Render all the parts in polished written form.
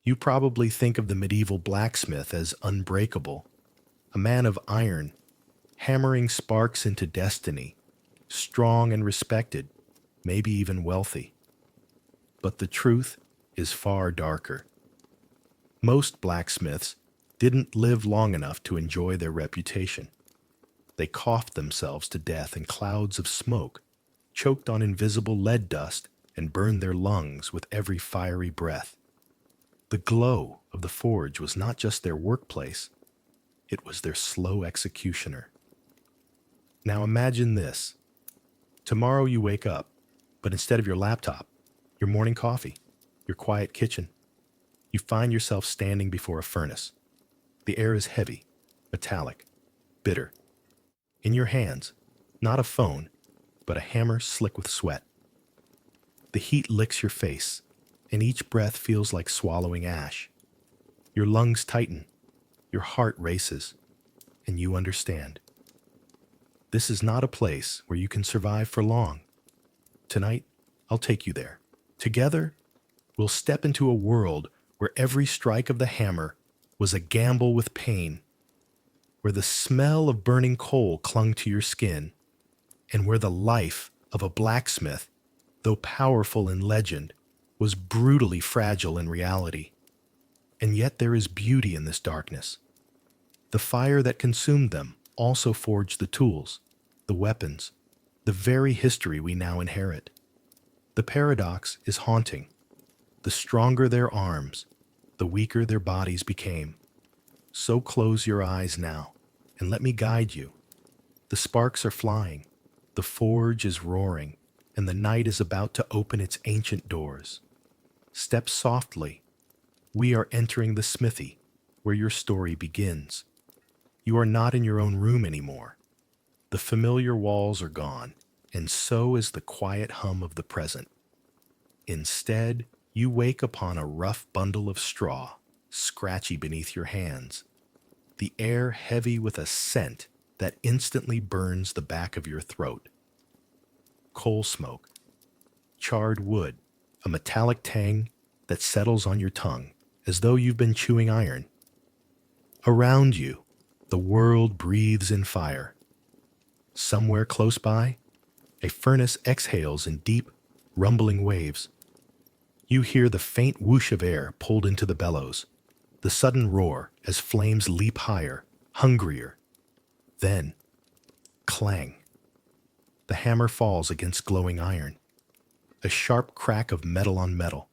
You probably think of the medieval blacksmith as unbreakable, a man of iron, hammering sparks into destiny, strong and respected, maybe even wealthy. But the truth is far darker. Most blacksmiths didn't live long enough to enjoy their reputation. They coughed themselves to death in clouds of smoke, choked on invisible lead dust, and burned their lungs with every fiery breath. The glow of the forge was not just their workplace, it was their slow executioner. Now imagine this. Tomorrow you wake up, but instead of your laptop, your morning coffee, your quiet kitchen, you find yourself standing before a furnace. The air is heavy, metallic, bitter. In your hands, not a phone, but a hammer slick with sweat. The heat licks your face, and each breath feels like swallowing ash. Your lungs tighten, your heart races, and you understand. This is not a place where you can survive for long. Tonight, I'll take you there. Together, we'll step into a world where every strike of the hammer was a gamble with pain, where the smell of burning coal clung to your skin, and where the life of a blacksmith, though powerful in legend, was brutally fragile in reality. And yet there is beauty in this darkness. The fire that consumed them also forged the tools, the weapons, the very history we now inherit. The paradox is haunting. The stronger their arms, the weaker their bodies became. So close your eyes now, and let me guide you. The sparks are flying, the forge is roaring, and the night is about to open its ancient doors. Step softly. We are entering the smithy, where your story begins. You are not in your own room anymore. The familiar walls are gone, and so is the quiet hum of the present. Instead, you wake upon a rough bundle of straw, scratchy beneath your hands, the air heavy with a scent that instantly burns the back of your throat. Coal smoke, charred wood, a metallic tang that settles on your tongue as though you've been chewing iron. Around you, the world breathes in fire. Somewhere close by, a furnace exhales in deep, rumbling waves. You hear the faint whoosh of air pulled into the bellows, the sudden roar as flames leap higher, hungrier. Then, clang. The hammer falls against glowing iron. A sharp crack of metal on metal.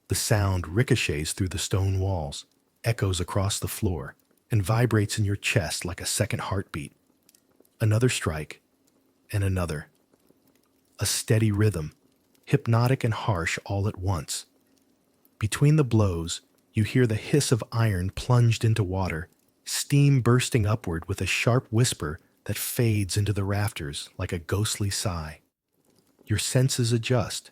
The sound ricochets through the stone walls, echoes across the floor, and vibrates in your chest like a second heartbeat. Another strike, and another. A steady rhythm, hypnotic and harsh all at once. Between the blows, you hear the hiss of iron plunged into water, steam bursting upward with a sharp whisper that fades into the rafters like a ghostly sigh. Your senses adjust.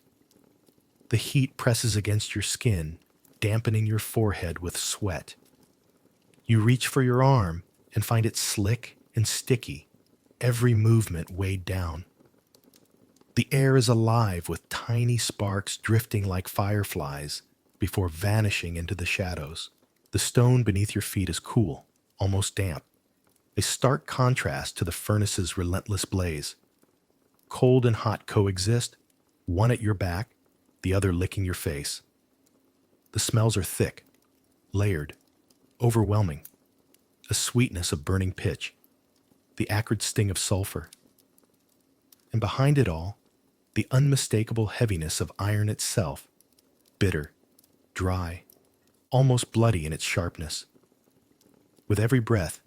The heat presses against your skin, dampening your forehead with sweat. You reach for your arm and find it slick and sticky, every movement weighed down. The air is alive with tiny sparks drifting like fireflies before vanishing into the shadows. The stone beneath your feet is cool, almost damp, a stark contrast to the furnace's relentless blaze. Cold and hot coexist, one at your back, the other licking your face. The smells are thick, layered, overwhelming. A sweetness of burning pitch, the acrid sting of sulfur. And behind it all, the unmistakable heaviness of iron itself, bitter, dry, almost bloody in its sharpness. With every breath,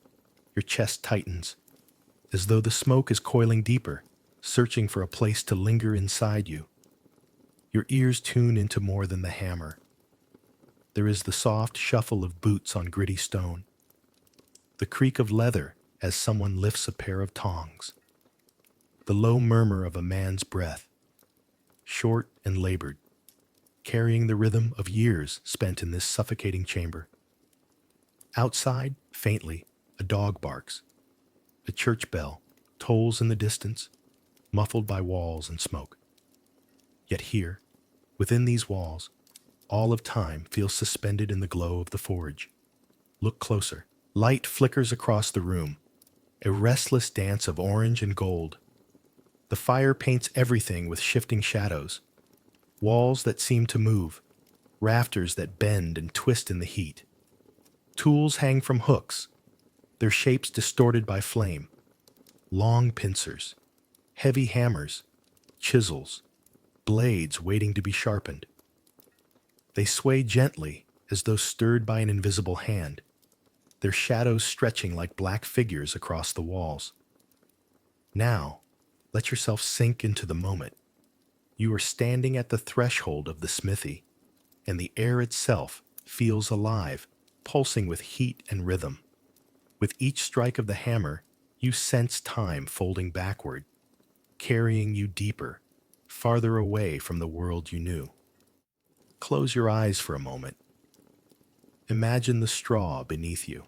your chest tightens, as though the smoke is coiling deeper, searching for a place to linger inside you. Your ears tune into more than the hammer. There is the soft shuffle of boots on gritty stone, the creak of leather as someone lifts a pair of tongs, the low murmur of a man's breath, short and labored, carrying the rhythm of years spent in this suffocating chamber. Outside, faintly, a dog barks. A church bell tolls in the distance, muffled by walls and smoke. Yet here, within these walls, all of time feels suspended in the glow of the forge. Look closer. Light flickers across the room, a restless dance of orange and gold. The fire paints everything with shifting shadows, walls that seem to move, rafters that bend and twist in the heat. Tools hang from hooks, their shapes distorted by flame. Long pincers, heavy hammers, chisels, blades waiting to be sharpened. They sway gently as though stirred by an invisible hand, their shadows stretching like black figures across the walls. Now, let yourself sink into the moment. You are standing at the threshold of the smithy, and the air itself feels alive, pulsing with heat and rhythm. With each strike of the hammer, you sense time folding backward, carrying you deeper, farther away from the world you knew. Close your eyes for a moment. Imagine the straw beneath you.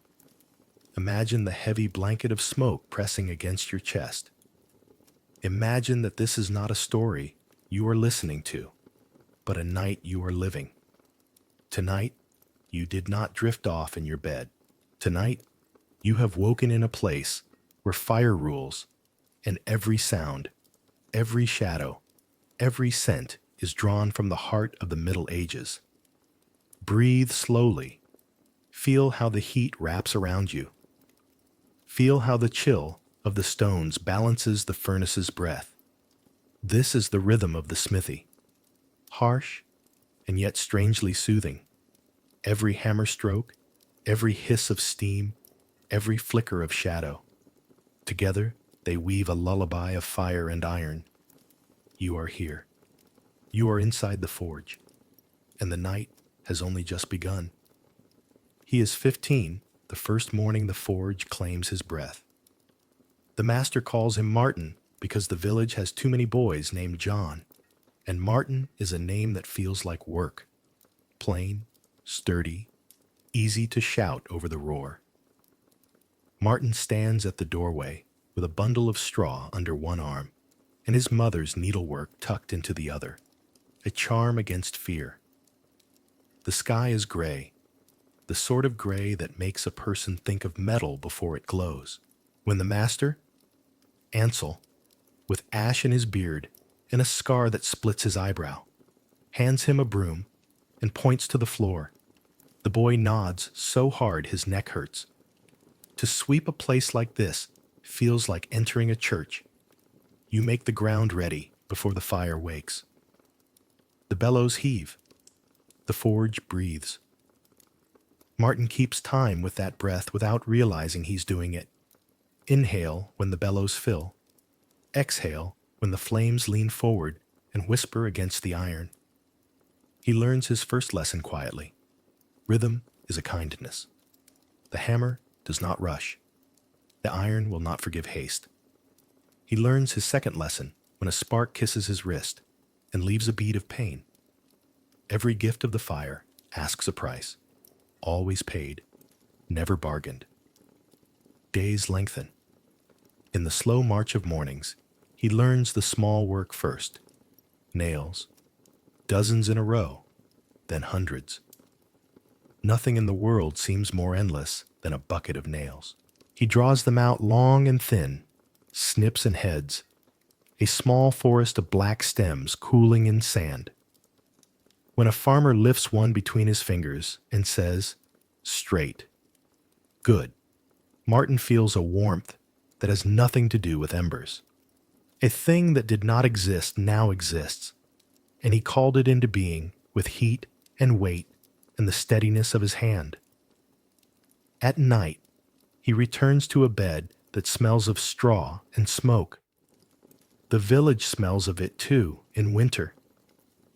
Imagine the heavy blanket of smoke pressing against your chest. Imagine that this is not a story you are listening to, but a night you are living. Tonight, you did not drift off in your bed. Tonight, you have woken in a place where fire rules, and every sound, every shadow, every scent is drawn from the heart of the Middle Ages. Breathe slowly. Feel how the heat wraps around you. Feel how the chill of the stones balances the furnace's breath. This is the rhythm of the smithy. Harsh and yet strangely soothing. Every hammer stroke, every hiss of steam, every flicker of shadow. Together, they weave a lullaby of fire and iron. You are here. You are inside the forge, and the night has only just begun. He is 15, the first morning the forge claims his breath. The master calls him Martin because the village has too many boys named John, and Martin is a name that feels like work. Plain, sturdy, easy to shout over the roar. Martin stands at the doorway with a bundle of straw under one arm and his mother's needlework tucked into the other, a charm against fear. The sky is gray, the sort of gray that makes a person think of metal before it glows. When the master, Ansel, with ash in his beard and a scar that splits his eyebrow, hands him a broom and points to the floor, the boy nods so hard his neck hurts. To sweep a place like this feels like entering a church. You make the ground ready before the fire wakes. The bellows heave. The forge breathes. Martin keeps time with that breath without realizing he's doing it. Inhale when the bellows fill. Exhale when the flames lean forward and whisper against the iron. He learns his first lesson quietly. Rhythm is a kindness. The hammer does not rush. The iron will not forgive haste. He learns his second lesson when a spark kisses his wrist and leaves a bead of pain. Every gift of the fire asks a price, always paid, never bargained. Days lengthen. In the slow march of mornings, he learns the small work first. Nails, dozens in a row, then hundreds. Nothing in the world seems more endless than a bucket of nails. He draws them out long and thin, snips and heads, a small forest of black stems cooling in sand. When a farmer lifts one between his fingers and says, "Straight," good, Martin feels a warmth that has nothing to do with embers. A thing that did not exist now exists, and he called it into being with heat and weight and the steadiness of his hand. At night, he returns to a bed that smells of straw and smoke. The village smells of it too in winter.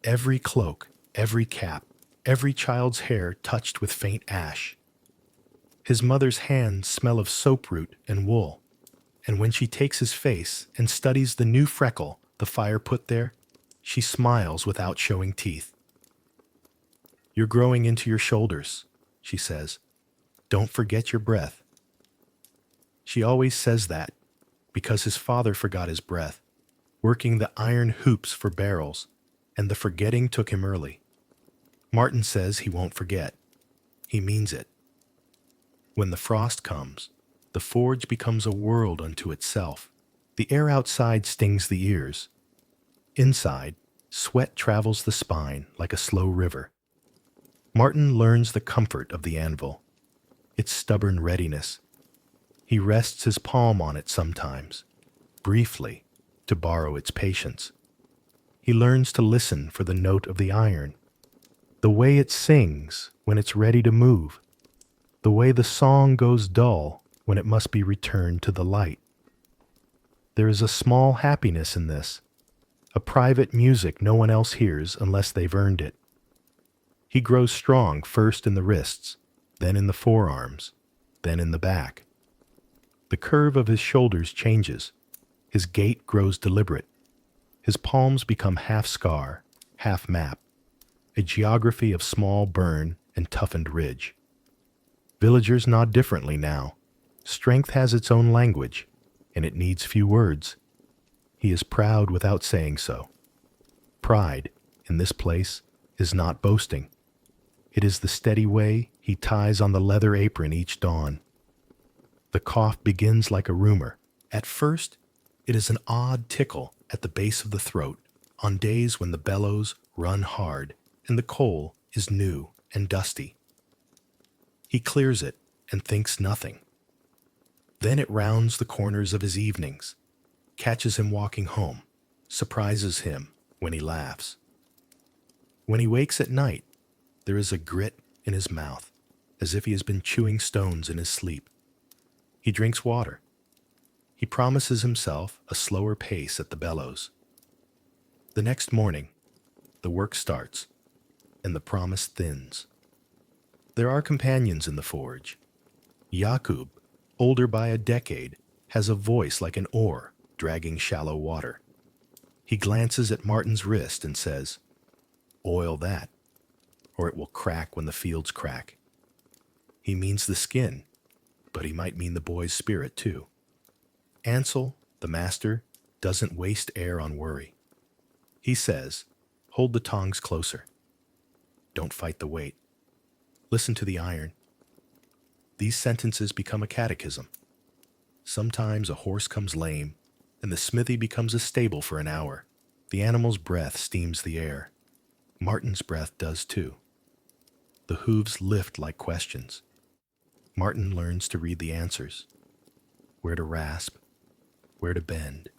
Every cloak, every cap, every child's hair touched with faint ash. His mother's hands smell of soap root and wool, and when she takes his face and studies the new freckle the fire put there, she smiles without showing teeth. "You're growing into your shoulders," she says. "Don't forget your breath." She always says that because his father forgot his breath, working the iron hoops for barrels, and the forgetting took him early. Martin says he won't forget. He means it. When the frost comes, the forge becomes a world unto itself. The air outside stings the ears. Inside, sweat travels the spine like a slow river. Martin learns the comfort of the anvil, its stubborn readiness. He rests his palm on it sometimes, briefly, to borrow its patience. He learns to listen for the note of the iron, the way it sings when it's ready to move, the way the song goes dull when it must be returned to the light. There is a small happiness in this, a private music no one else hears unless they've earned it. He grows strong first in the wrists, then in the forearms, then in the back. The curve of his shoulders changes. His gait grows deliberate. His palms become half scar, half map, a geography of small burn and toughened ridge. Villagers nod differently now. Strength has its own language, and it needs few words. He is proud without saying so. Pride, in this place, is not boasting. It is the steady way he ties on the leather apron each dawn. The cough begins like a rumor. At first, it is an odd tickle at the base of the throat on days when the bellows run hard and the coal is new and dusty. He clears it and thinks nothing. Then it rounds the corners of his evenings, catches him walking home, surprises him when he laughs. When he wakes at night, there is a grit in his mouth, as if he has been chewing stones in his sleep. He drinks water. He promises himself a slower pace at the bellows. The next morning, the work starts, and the promise thins. There are companions in the forge. Jakub, older by a decade, has a voice like an oar dragging shallow water. He glances at Martin's wrist and says, "Oil that, or it will crack when the fields crack." He means the skin, but he might mean the boy's spirit too. Ansel, the master, doesn't waste air on worry. He says, "Hold the tongs closer. Don't fight the weight. Listen to the iron." These sentences become a catechism. Sometimes a horse comes lame, and the smithy becomes a stable for an hour. The animal's breath steams the air. Martin's breath does too. The hooves lift like questions. Martin learns to read the answers. Where to rasp, where to bend,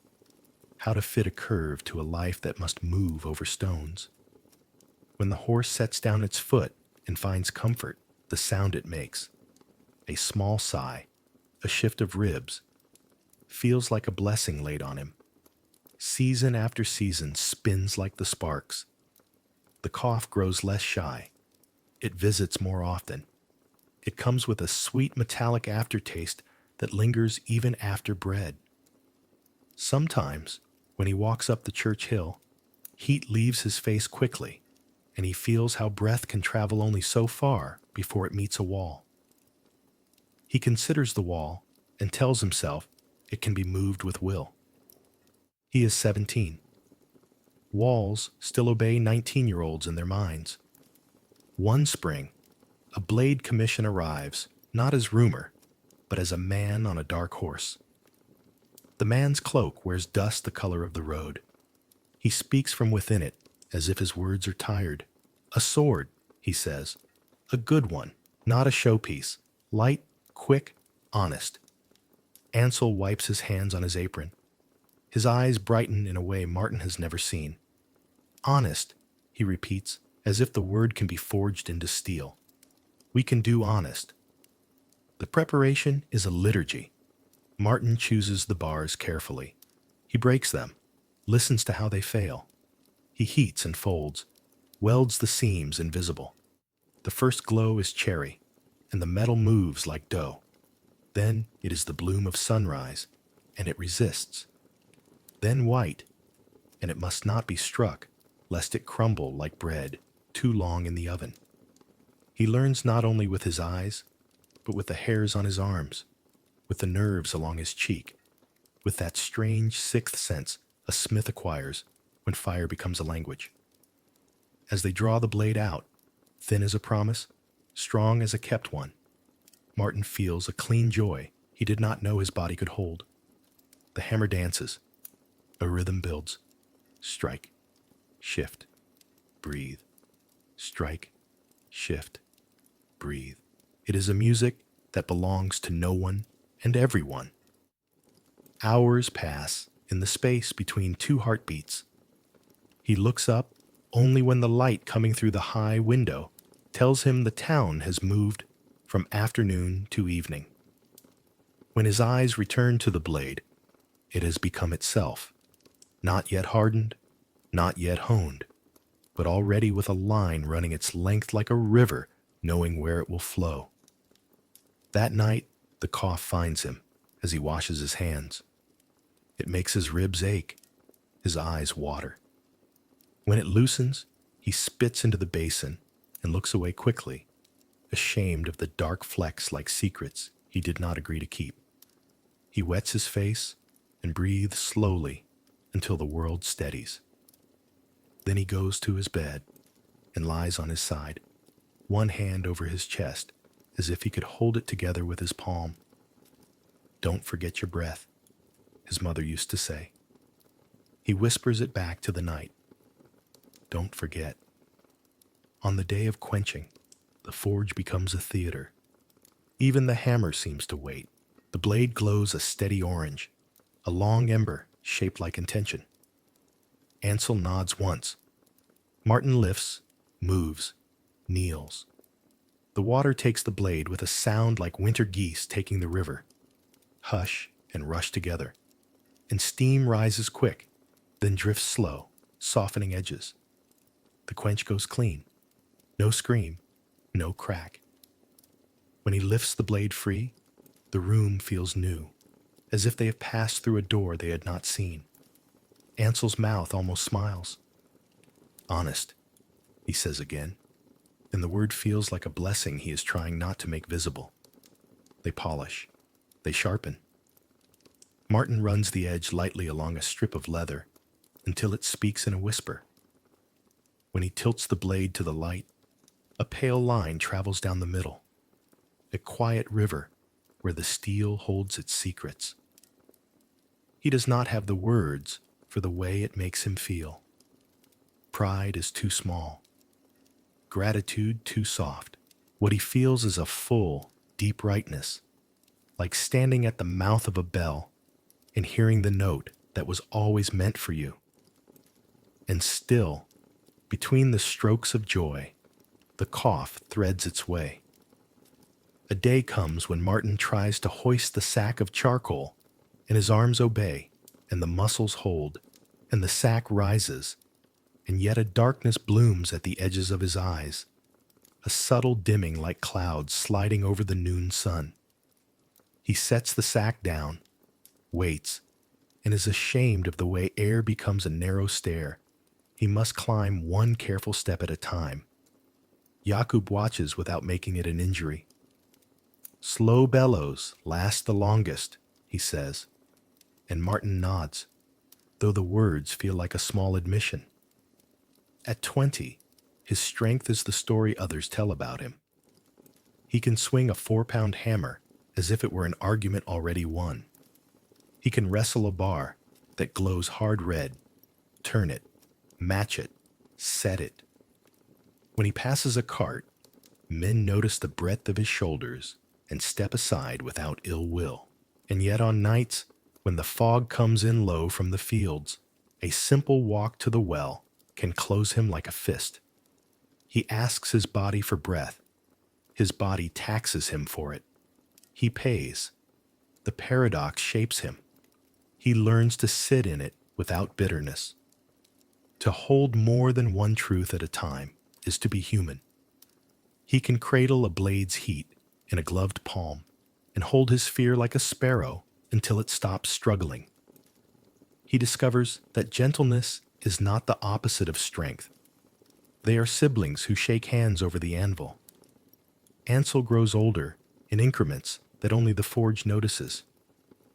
how to fit a curve to a life that must move over stones. When the horse sets down its foot and finds comfort, the sound it makes, a small sigh, a shift of ribs, feels like a blessing laid on him. Season after season spins like the sparks. The cough grows less shy. It visits more often. It comes with a sweet metallic aftertaste that lingers even after bread. Sometimes, when he walks up the church hill, heat leaves his face quickly, and he feels how breath can travel only so far before it meets a wall. He considers the wall and tells himself it can be moved with will. He is 17. Walls still obey 19-year-olds in their minds. One spring, a blade commission arrives, not as rumor, but as a man on a dark horse. The man's cloak wears dust the color of the road. He speaks from within it, as if his words are tired. "A sword," he says. "A good one, not a showpiece. Light, quick, honest." Ansel wipes his hands on his apron. His eyes brighten in a way Martin has never seen. "Honest," he repeats, as if the word can be forged into steel. We can do honest. The preparation is a liturgy. Martin chooses the bars carefully. He breaks them, listens to how they fail. He heats and folds, welds the seams invisible. The first glow is cherry, and the metal moves like dough. Then it is the bloom of sunrise, and it resists. Then white, and it must not be struck, lest it crumble like bread too long in the oven. He learns not only with his eyes, but with the hairs on his arms, with the nerves along his cheek, with that strange sixth sense a smith acquires when fire becomes a language. As they draw the blade out, thin as a promise, strong as a kept one. Martin feels a clean joy he did not know his body could hold. The hammer dances. A rhythm builds. Strike, shift, breathe. Strike, shift, breathe. It is a music that belongs to no one and everyone. Hours pass in the space between two heartbeats. He looks up only when the light coming through the high window tells him the town has moved from afternoon to evening. When his eyes return to the blade, it has become itself, not yet hardened, not yet honed, but already with a line running its length like a river, knowing where it will flow. That night, the cough finds him as he washes his hands. It makes his ribs ache, his eyes water. When it loosens, he spits into the basin and looks away quickly, ashamed of the dark flecks like secrets he did not agree to keep. He wets his face and breathes slowly until the world steadies. Then he goes to his bed and lies on his side, one hand over his chest as if he could hold it together with his palm. "Don't forget your breath," his mother used to say. He whispers it back to the night. Don't forget. On the day of quenching, the forge becomes a theater. Even the hammer seems to wait. The blade glows a steady orange, a long ember shaped like intention. Ansel nods once. Martin lifts, moves, kneels. The water takes the blade with a sound like winter geese taking the river. Hush and rush together, and steam rises quick, then drifts slow, softening edges. The quench goes clean. No scream, no crack. When he lifts the blade free, the room feels new, as if they have passed through a door they had not seen. Ansel's mouth almost smiles. "Honest," he says again, and the word feels like a blessing he is trying not to make visible. They polish. They sharpen. Martin runs the edge lightly along a strip of leather until it speaks in a whisper. When he tilts the blade to the light, a pale line travels down the middle, a quiet river where the steel holds its secrets. He does not have the words for the way it makes him feel. Pride is too small, gratitude too soft. What he feels is a full, deep rightness, like standing at the mouth of a bell and hearing the note that was always meant for you. And still, between the strokes of joy, the cough threads its way. A day comes when Martin tries to hoist the sack of charcoal, and his arms obey, and the muscles hold, and the sack rises, and yet a darkness blooms at the edges of his eyes, a subtle dimming like clouds sliding over the noon sun. He sets the sack down, waits, and is ashamed of the way air becomes a narrow stair. He must climb one careful step at a time. Jakub watches without making it an injury. "Slow bellows last the longest," he says, and Martin nods, though the words feel like a small admission. At 20, his strength is the story others tell about him. He can swing a 4-pound hammer as if it were an argument already won. He can wrestle a bar that glows hard red, turn it, match it, set it. When he passes a cart, men notice the breadth of his shoulders and step aside without ill will. And yet on nights, when the fog comes in low from the fields, a simple walk to the well can close him like a fist. He asks his body for breath. His body taxes him for it. He pays. The paradox shapes him. He learns to sit in it without bitterness. To hold more than one truth at a time is to be human. He can cradle a blade's heat in a gloved palm and hold his fear like a sparrow until it stops struggling. He discovers that gentleness is not the opposite of strength. They are siblings who shake hands over the anvil. Ansel grows older in increments that only the forge notices.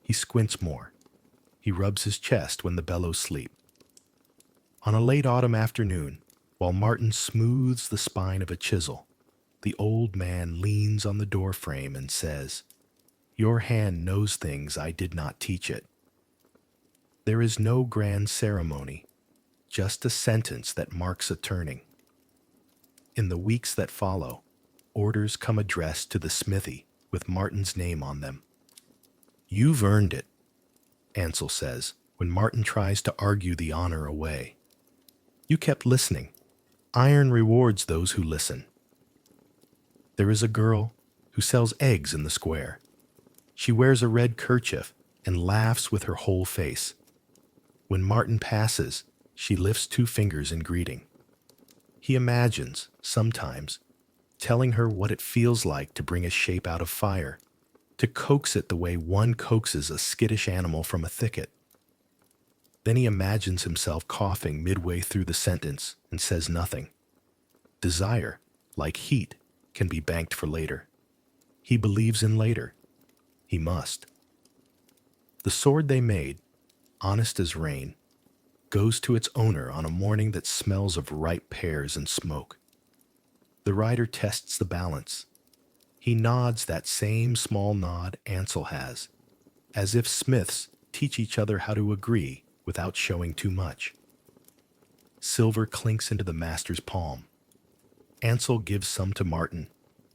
He squints more. He rubs his chest when the bellows sleep. On a late autumn afternoon, While Martin smooths the spine of a chisel, the old man leans on the doorframe and says, "Your hand knows things I did not teach it." There is no grand ceremony, just a sentence that marks a turning. In the weeks that follow, orders come addressed to the smithy with Martin's name on them. "You've earned it," Ansel says when Martin tries to argue the honor away. "You kept listening. Iron rewards those who listen." There is a girl who sells eggs in the square. She wears a red kerchief and laughs with her whole face. When Martin passes, she lifts 2 fingers in greeting. He imagines, sometimes, telling her what it feels like to bring a shape out of fire, to coax it the way one coaxes a skittish animal from a thicket. Then he imagines himself coughing midway through the sentence and says nothing. Desire, like heat, can be banked for later. He believes in later. He must. The sword they made, honest as rain, goes to its owner on a morning that smells of ripe pears and smoke. The rider tests the balance. He nods that same small nod Ansel has, as if smiths teach each other how to agree without showing too much. Silver clinks into the master's palm. Ansel gives some to Martin,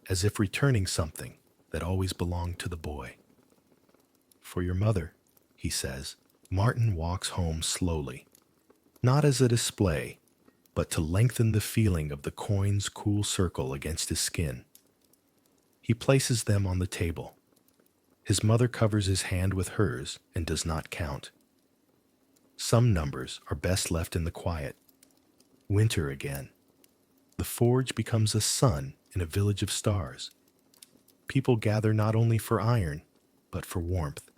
as if returning something that always belonged to the boy. "For your mother," he says. Martin walks home slowly, not as a display, but to lengthen the feeling of the coin's cool circle against his skin. He places them on the table. His mother covers his hand with hers and does not count. Some numbers are best left in the quiet. Winter again. The forge becomes a sun in a village of stars. People gather not only for iron, but for warmth.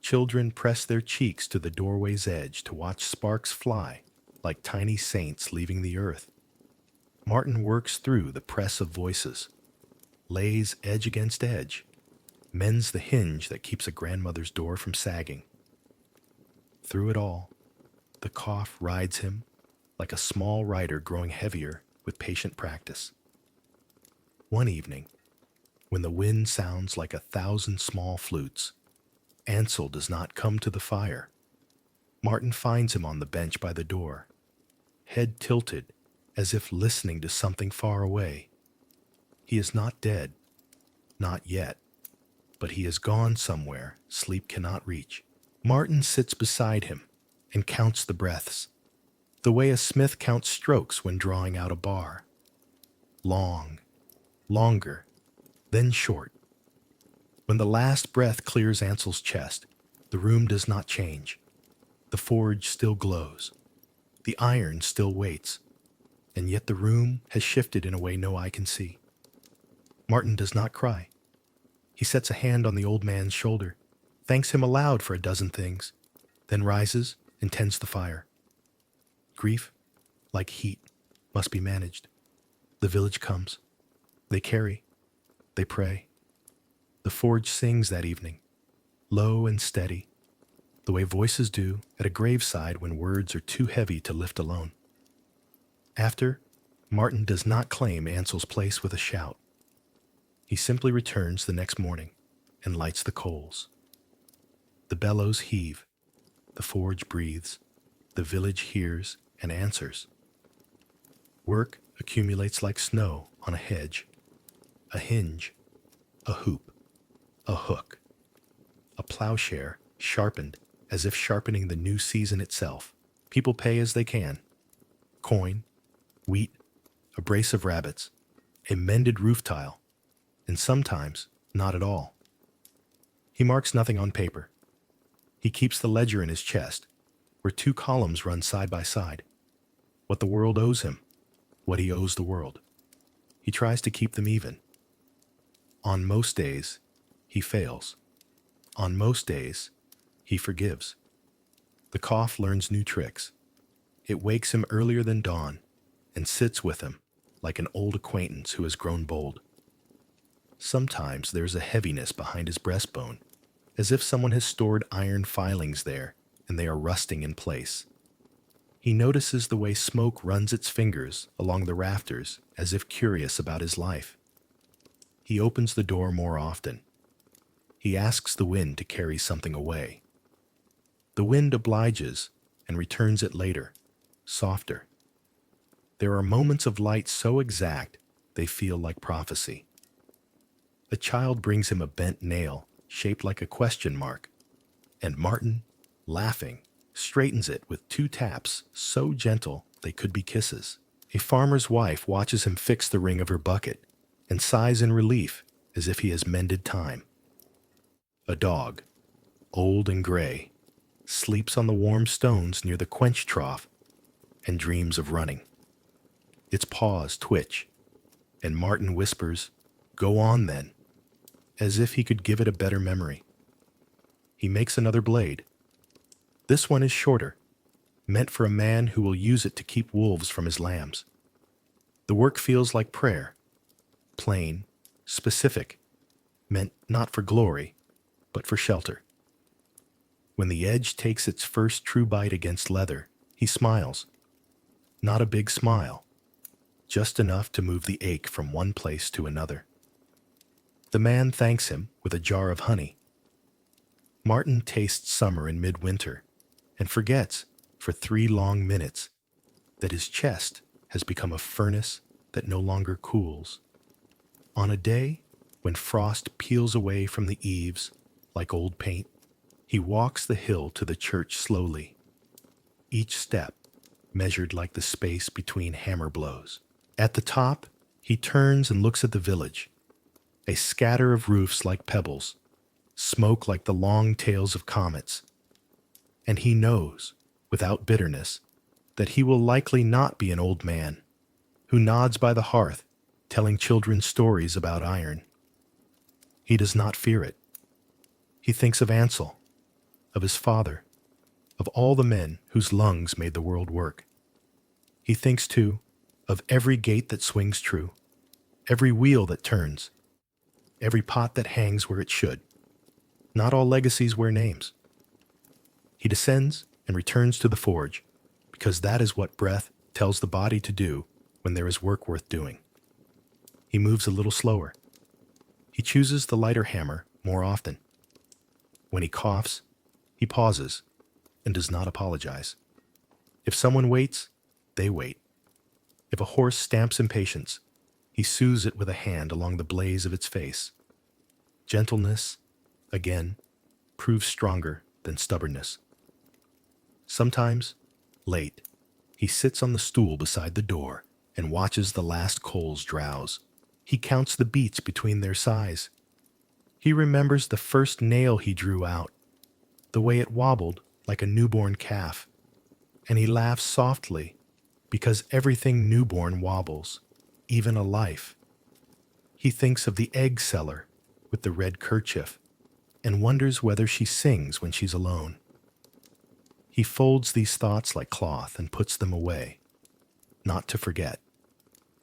Children press their cheeks to the doorway's edge to watch sparks fly like tiny saints leaving the earth. Martin works through the press of voices, lays edge against edge, mends the hinge that keeps a grandmother's door from sagging. Through it all, the cough rides him like a small rider growing heavier with patient practice. One evening, when the wind sounds like 1,000 small flutes, Ansel does not come to the fire. Martin finds him on the bench by the door, head tilted as if listening to something far away. He is not dead, not yet, but he has gone somewhere sleep cannot reach. Martin sits beside him and counts the breaths, the way a smith counts strokes when drawing out a bar. Long, longer, then short. When the last breath clears Ansel's chest, the room does not change. The forge still glows. The iron still waits. And yet the room has shifted in a way no eye can see. Martin does not cry. He sets a hand on the old man's shoulder, thanks him aloud for a dozen things, then rises and tends the fire. Grief, like heat, must be managed. The village comes. They carry. They pray. The forge sings that evening, low and steady, the way voices do at a graveside when words are too heavy to lift alone. After, Martin does not claim Ansel's place with a shout. He simply returns the next morning and lights the coals. The bellows heave, the forge breathes, the village hears and answers. Work accumulates like snow on a hedge, a hinge, a hoop, a hook, a plowshare sharpened as if sharpening the new season itself. People pay as they can. Coin, wheat, a brace of rabbits, a mended roof tile, and sometimes not at all. He marks nothing on paper. He keeps the ledger in his chest, where 2 columns run side by side. What the world owes him, what he owes the world. He tries to keep them even. On most days, he fails. On most days, he forgives. The cough learns new tricks. It wakes him earlier than dawn and sits with him like an old acquaintance who has grown bold. Sometimes there's a heaviness behind his breastbone, as if someone has stored iron filings there and they are rusting in place. He notices the way smoke runs its fingers along the rafters as if curious about his life. He opens the door more often. He asks the wind to carry something away. The wind obliges and returns it later, softer. There are moments of light so exact they feel like prophecy. A child brings him a bent nail shaped like a question mark, and Martin, laughing, straightens it with 2 taps so gentle they could be kisses. A farmer's wife watches him fix the ring of her bucket and sighs in relief as if he has mended time. A dog, old and gray, sleeps on the warm stones near the quench trough and dreams of running. Its paws twitch, and Martin whispers, "Go on then," as if he could give it a better memory. He makes another blade. This one is shorter, meant for a man who will use it to keep wolves from his lambs. The work feels like prayer, plain, specific, meant not for glory, but for shelter. When the edge takes its first true bite against leather, he smiles. Not a big smile, just enough to move the ache from one place to another. The man thanks him with a jar of honey. Martin tastes summer in midwinter and forgets, for 3 long minutes, that his chest has become a furnace that no longer cools. On a day when frost peels away from the eaves like old paint, he walks the hill to the church slowly, each step measured like the space between hammer blows. At the top, he turns and looks at the village, a scatter of roofs like pebbles, smoke like the long tails of comets. And he knows, without bitterness, that he will likely not be an old man who nods by the hearth, telling children stories about iron. He does not fear it. He thinks of Ansel, of his father, of all the men whose lungs made the world work. He thinks, too, of every gate that swings true, every wheel that turns, every pot that hangs where it should. Not all legacies wear names. He descends and returns to the forge, because that is what breath tells the body to do when there is work worth doing. He moves a little slower. He chooses the lighter hammer more often. When he coughs, he pauses and does not apologize. If someone waits, they wait. If a horse stamps impatience, he soothes it with a hand along the blaze of its face. Gentleness, again, proves stronger than stubbornness. Sometimes, late, he sits on the stool beside the door and watches the last coals drowse. He counts the beats between their sighs. He remembers the first nail he drew out, the way it wobbled like a newborn calf, and he laughs softly because everything newborn wobbles, even a life. He thinks of the egg seller with the red kerchief and wonders whether she sings when she's alone. He folds these thoughts like cloth and puts them away, not to forget,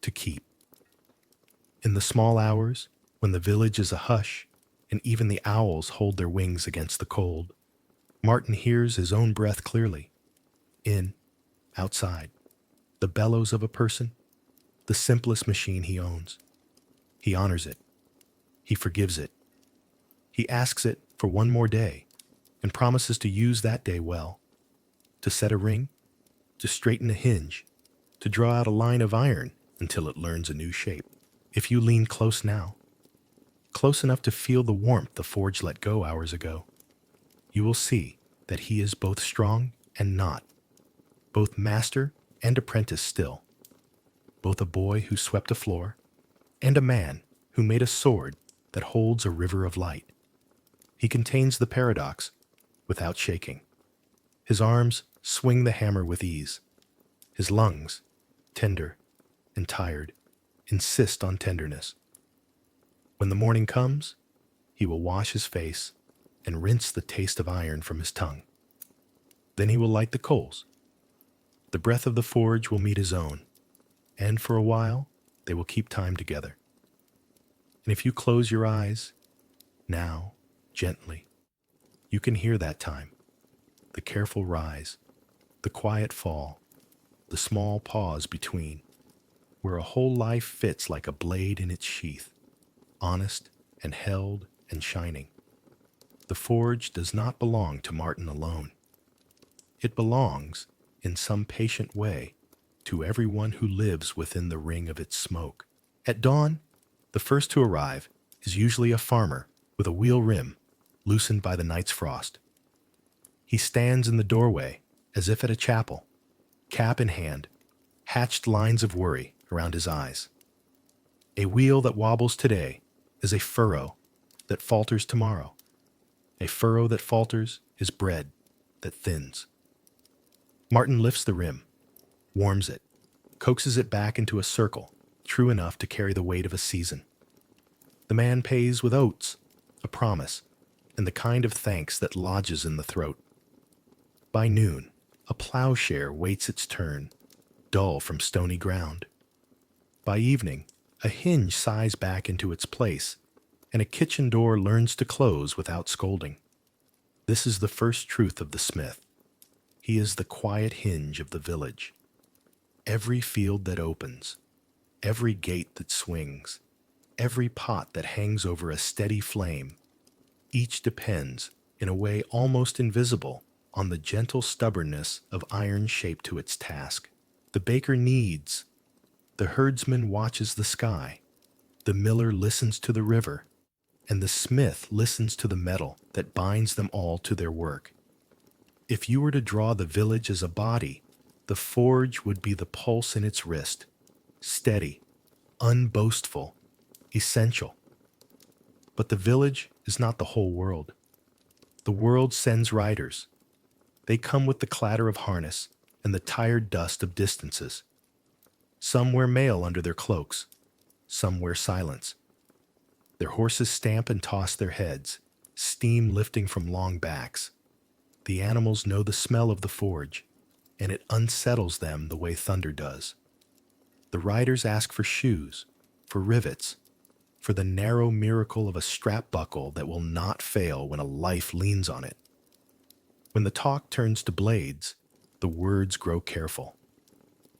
to keep. In the small hours, when the village is a hush and even the owls hold their wings against the cold, Martin hears his own breath clearly, in, outside, the bellows of a person, the simplest machine he owns. He honors it. He forgives it. He asks it for one more day and promises to use that day well, to set a ring, to straighten a hinge, to draw out a line of iron until it learns a new shape. If you lean close now, close enough to feel the warmth the forge let go hours ago, you will see that he is both strong and not, both master and apprentice still, both a boy who swept a floor and a man who made a sword that holds a river of light. He contains the paradox without shaking. His arms swing the hammer with ease. His lungs, tender and tired, insist on tenderness. When the morning comes, he will wash his face and rinse the taste of iron from his tongue. Then he will light the coals. The breath of the forge will meet his own, and for a while they will keep time together. And if you close your eyes, now, gently, you can hear that time, the careful rise, the quiet fall, the small pause between, where a whole life fits like a blade in its sheath, honest and held and shining. The forge does not belong to Martin alone. It belongs, in some patient way, to everyone who lives within the ring of its smoke. At dawn, the first to arrive is usually a farmer with a wheel rim loosened by the night's frost. He stands in the doorway as if at a chapel, cap in hand, hatched lines of worry around his eyes. A wheel that wobbles today is a furrow that falters tomorrow. A furrow that falters is bread that thins. Martin lifts the rim, warms it, coaxes it back into a circle true enough to carry the weight of a season. The man pays with oats, a promise, and the kind of thanks that lodges in the throat. By noon, a plowshare waits its turn, dull from stony ground. By evening, a hinge sighs back into its place, and a kitchen door learns to close without scolding. This is the first truth of the smith. He is the quiet hinge of the village. Every field that opens, every gate that swings, every pot that hangs over a steady flame, each depends, in a way almost invisible, on the gentle stubbornness of iron shaped to its task. The baker kneads, the herdsman watches the sky, the miller listens to the river, and the smith listens to the metal that binds them all to their work. If you were to draw the village as a body, the forge would be the pulse in its wrist, steady, unboastful, essential. But the village is not the whole world. The world sends riders. They come with the clatter of harness and the tired dust of distances. Some wear mail under their cloaks. Some wear silence. Their horses stamp and toss their heads, steam lifting from long backs. The animals know the smell of the forge, and it unsettles them the way thunder does. The riders ask for shoes, for rivets, for the narrow miracle of a strap buckle that will not fail when a life leans on it. When the talk turns to blades, the words grow careful.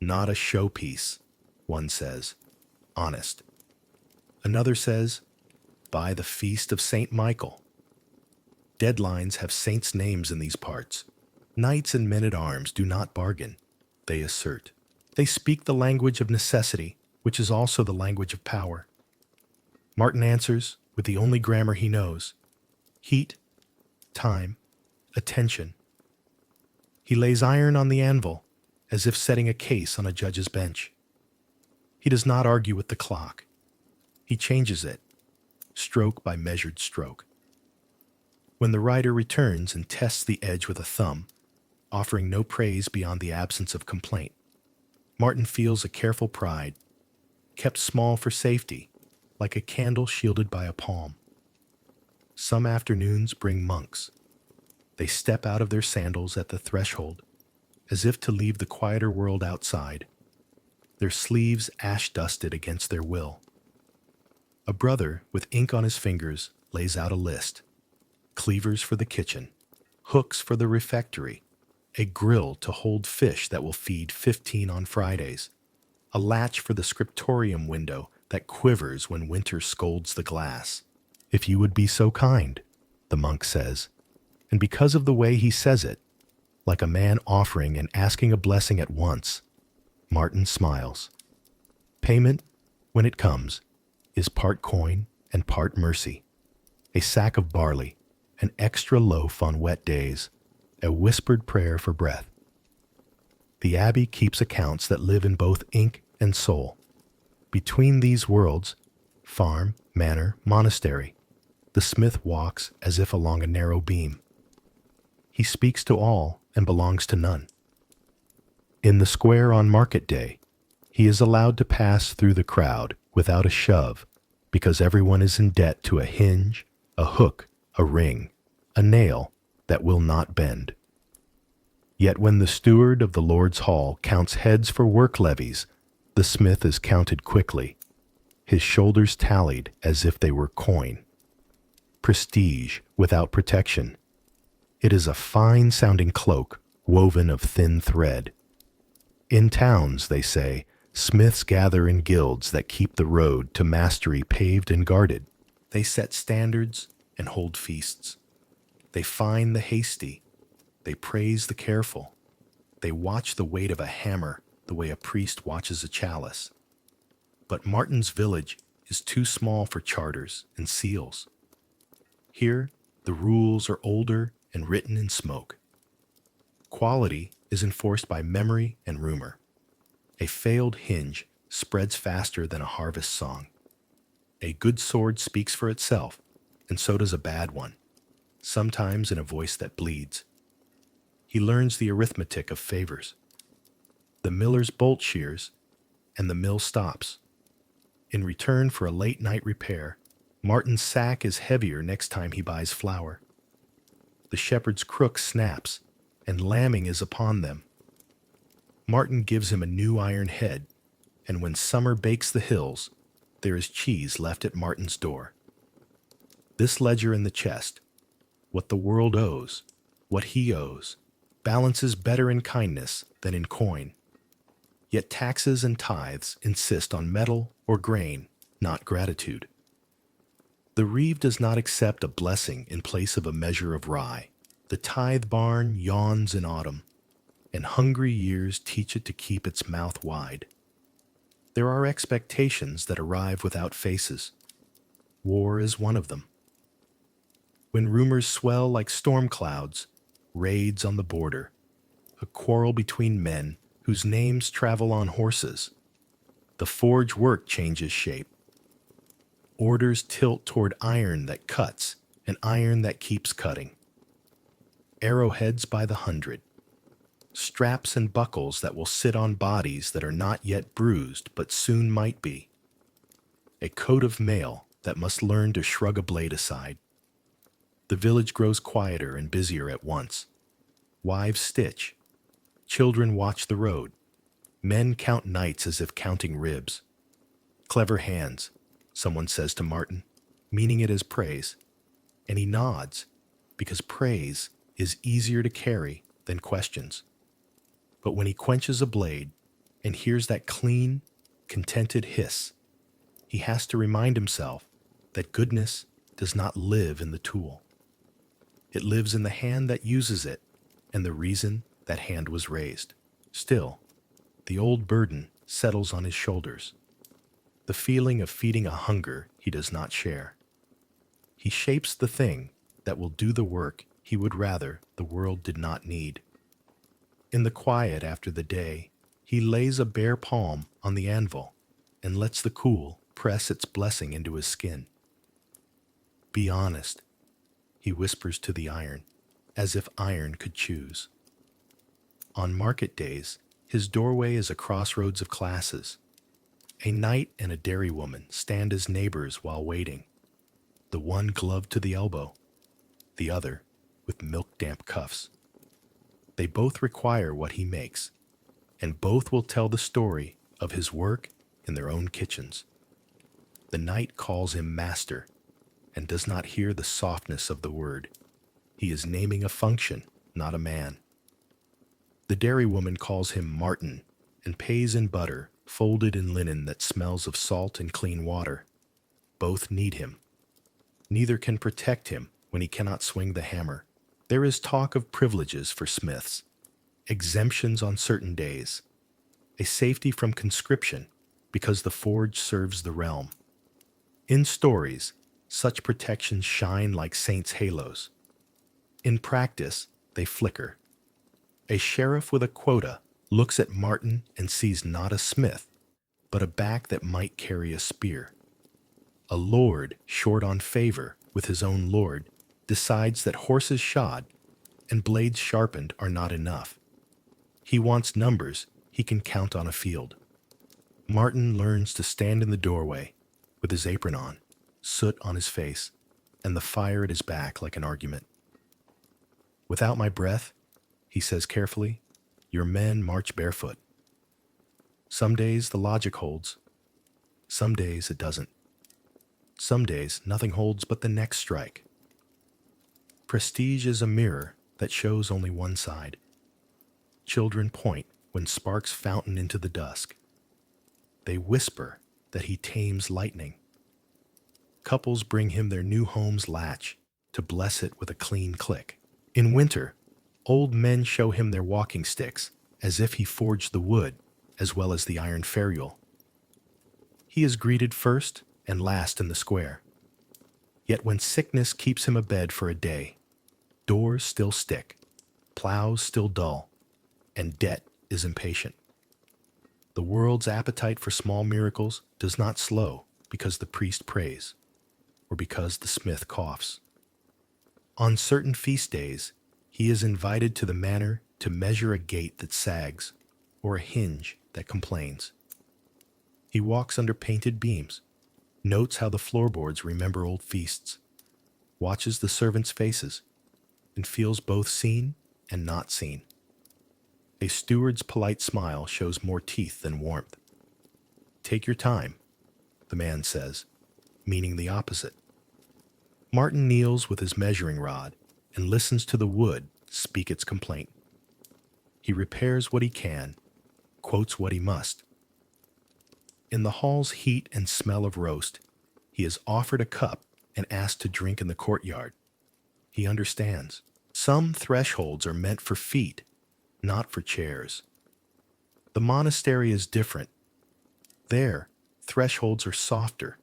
Not a showpiece, one says, honest. Another says, by the feast of St. Michael. Deadlines have saints' names in these parts. Knights and men-at-arms do not bargain, they assert. They speak the language of necessity, which is also the language of power. Martin answers with the only grammar he knows: heat, time, attention. He lays iron on the anvil, as if setting a case on a judge's bench. He does not argue with the clock. He changes it, stroke by measured stroke. When the rider returns and tests the edge with a thumb, offering no praise beyond the absence of complaint, Martin feels a careful pride, kept small for safety, like a candle shielded by a palm. Some afternoons bring monks. They step out of their sandals at the threshold, as if to leave the quieter world outside, their sleeves ash-dusted against their will. A brother with ink on his fingers lays out a list: cleavers for the kitchen, hooks for the refectory, a grill to hold fish that will feed 15 on Fridays, a latch for the scriptorium window that quivers when winter scolds the glass. If you would be so kind, the monk says, and because of the way he says it, like a man offering and asking a blessing at once, Martin smiles. Payment, when it comes, is part coin and part mercy. A sack of barley, an extra loaf on wet days, a whispered prayer for breath. The abbey keeps accounts that live in both ink and soul. Between these worlds, farm, manor, monastery, the smith walks as if along a narrow beam. He speaks to all and belongs to none. In the square on market day, he is allowed to pass through the crowd without a shove, because everyone is in debt to a hinge, a hook, a ring, a nail that will not bend. Yet when the steward of the Lord's hall counts heads for work levies, the smith is counted quickly, his shoulders tallied as if they were coin. Prestige without protection. It is a fine-sounding cloak woven of thin thread. In towns, they say, smiths gather in guilds that keep the road to mastery paved and guarded. They set standards and hold feasts. They fine the hasty. They praise the careful. They watch the weight of a hammer the way a priest watches a chalice. But Martin's village is too small for charters and seals. Here, the rules are older and written in smoke. Quality is enforced by memory and rumor. A failed hinge spreads faster than a harvest song. A good sword speaks for itself, and so does a bad one, sometimes in a voice that bleeds. He learns the arithmetic of favors. The miller's bolt shears, and the mill stops. In return for a late night repair, Martin's sack is heavier next time he buys flour. The shepherd's crook snaps, and lambing is upon them. Martin gives him a new iron head, and when summer bakes the hills, there is cheese left at Martin's door. This ledger in the chest, what the world owes, what he owes, balances better in kindness than in coin. Yet taxes and tithes insist on metal or grain, not gratitude. The reeve does not accept a blessing in place of a measure of rye. The tithe barn yawns in autumn, and hungry years teach it to keep its mouth wide. There are expectations that arrive without faces. War is one of them. When rumors swell like storm clouds, raids on the border, a quarrel between men whose names travel on horses, the forge work changes shape. Orders tilt toward iron that cuts and iron that keeps cutting. Arrowheads by the hundred. Straps and buckles that will sit on bodies that are not yet bruised but soon might be. A coat of mail that must learn to shrug a blade aside. The village grows quieter and busier at once. Wives stitch. Children watch the road. Men count nights as if counting ribs. Clever hands, someone says to Martin, meaning it as praise. And he nods, because praise is easier to carry than questions. But when he quenches a blade and hears that clean, contented hiss, he has to remind himself that goodness does not live in the tool. It lives in the hand that uses it and the reason that hand was raised. Still, the old burden settles on his shoulders, the feeling of feeding a hunger he does not share. He shapes the thing that will do the work he would rather the world did not need. In the quiet after the day, he lays a bare palm on the anvil and lets the cool press its blessing into his skin. Be honest, he whispers to the iron, as if iron could choose. On market days, his doorway is a crossroads of classes. A knight and a dairywoman stand as neighbors while waiting, the one gloved to the elbow, the other with milk-damp cuffs. They both require what he makes, and both will tell the story of his work in their own kitchens. The knight calls him master and does not hear the softness of the word. He is naming a function, not a man. The dairywoman calls him Martin and pays in butter folded in linen that smells of salt and clean water. Both need him. Neither can protect him when he cannot swing the hammer. There is talk of privileges for smiths, exemptions on certain days, a safety from conscription because the forge serves the realm. In stories, such protections shine like saints' halos. In practice, they flicker. A sheriff with a quota looks at Martin and sees not a smith, but a back that might carry a spear. A lord short on favor with his own lord decides that horses shod and blades sharpened are not enough. He wants numbers he can count on a field. Martin learns to stand in the doorway with his apron on, soot on his face, and the fire at his back like an argument. Without my breath, he says carefully, your men march barefoot. Some days the logic holds. Some days it doesn't. Some days nothing holds but the next strike. Prestige is a mirror that shows only one side. Children point when sparks fountain into the dusk. They whisper that he tames lightning. Couples bring him their new home's latch to bless it with a clean click. In winter, old men show him their walking sticks as if he forged the wood as well as the iron ferrule. He is greeted first and last in the square. Yet when sickness keeps him abed for a day, doors still stick, plows still dull, and debt is impatient. The world's appetite for small miracles does not slow because the priest prays, or because the smith coughs. On certain feast days, he is invited to the manor to measure a gate that sags, or a hinge that complains. He walks under painted beams, notes how the floorboards remember old feasts, watches the servants' faces, and feels both seen and not seen. A steward's polite smile shows more teeth than warmth. Take your time, the man says, meaning the opposite. Martin kneels with his measuring rod and listens to the wood speak its complaint. He repairs what he can, quotes what he must. In the hall's heat and smell of roast, he is offered a cup and asked to drink in the courtyard. He understands. Some thresholds are meant for feet, not for chairs. The monastery is different. There, thresholds are softer.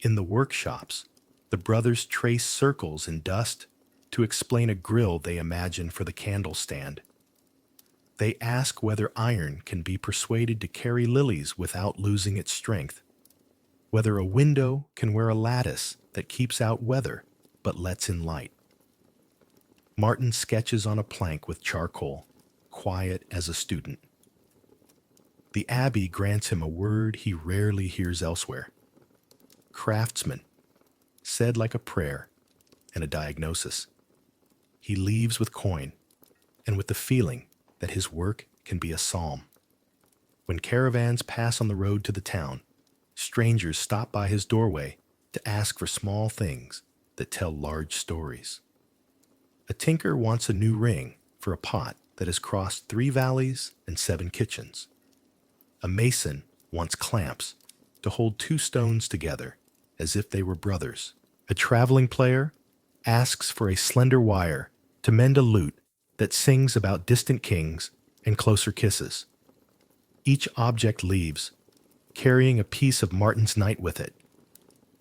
In the workshops, the brothers trace circles in dust to explain a grill they imagine for the candle stand. They ask whether iron can be persuaded to carry lilies without losing its strength, whether a window can wear a lattice that keeps out weather but lets in light. Martin sketches on a plank with charcoal, quiet as a student. The abbey grants him a word he rarely hears elsewhere. Craftsman, said like a prayer and a diagnosis. He leaves with coin and with the feeling that his work can be a psalm. When caravans pass on the road to the town, strangers stop by his doorway to ask for small things that tell large stories. A tinker wants a new ring for a pot that has crossed 3 valleys and 7 kitchens. A mason wants clamps to hold 2 stones together as if they were brothers. A traveling player asks for a slender wire to mend a lute that sings about distant kings and closer kisses. Each object leaves, carrying a piece of Martin's night with it.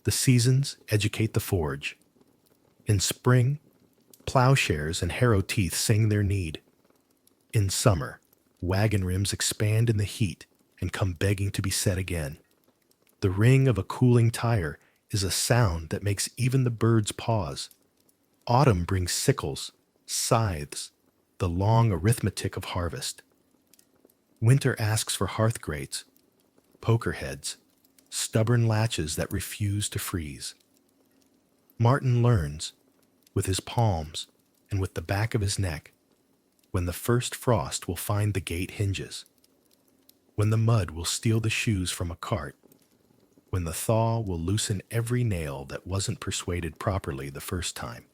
The seasons educate the forge. In spring, plowshares and harrow teeth sing their need. In summer, wagon rims expand in the heat and come begging to be set again. The ring of a cooling tire is a sound that makes even the birds pause. Autumn brings sickles, scythes, the long arithmetic of harvest. Winter asks for hearth grates, poker heads, stubborn latches that refuse to freeze. Martin learns, with his palms and with the back of his neck, when the first frost will find the gate hinges, when the mud will steal the shoes from a cart, when the thaw will loosen every nail that wasn't persuaded properly the first time.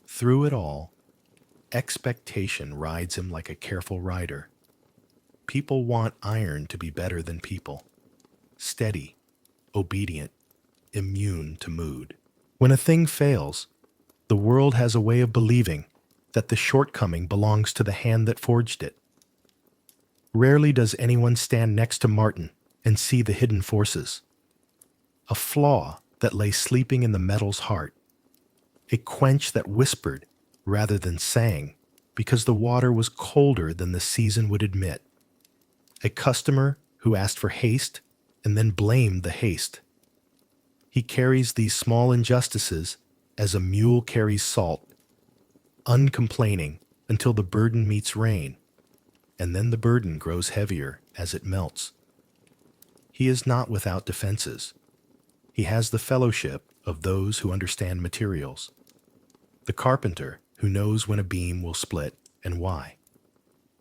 Through it all, expectation rides him like a careful rider. People want iron to be better than people, steady, obedient, immune to mood. When a thing fails, the world has a way of believing that the shortcoming belongs to the hand that forged it. Rarely does anyone stand next to Martin and see the hidden forces. A flaw that lay sleeping in the metal's heart. A quench that whispered rather than sang because the water was colder than the season would admit. A customer who asked for haste and then blamed the haste. He carries these small injustices as a mule carries salt, uncomplaining until the burden meets rain, and then the burden grows heavier as it melts. He is not without defenses. He has the fellowship of those who understand materials. The carpenter who knows when a beam will split and why.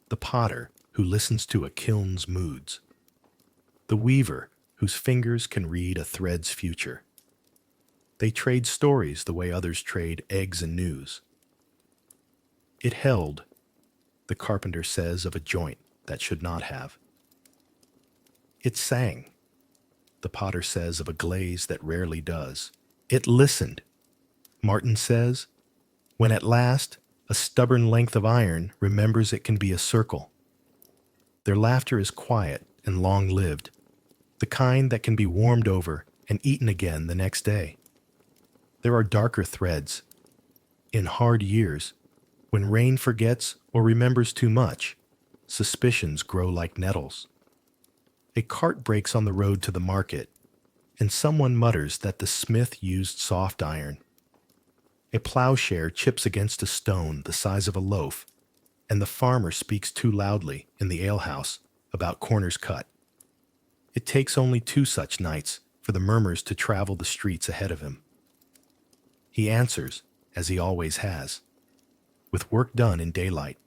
The potter who listens to a kiln's moods. The weaver whose fingers can read a thread's future. They trade stories the way others trade eggs and news. It held, the carpenter says of a joint, that should not have. It sang, the potter says of a glaze that rarely does. It listened, Martin says, when at last a stubborn length of iron remembers it can be a circle. Their laughter is quiet and long-lived, the kind that can be warmed over and eaten again the next day. There are darker threads. In hard years, when rain forgets or remembers too much, suspicions grow like nettles. A cart breaks on the road to the market, and someone mutters that the smith used soft iron. A plowshare chips against a stone the size of a loaf, and the farmer speaks too loudly in the alehouse about corners cut. It takes only 2 such nights for the murmurs to travel the streets ahead of him. He answers, as he always has, with work done in daylight,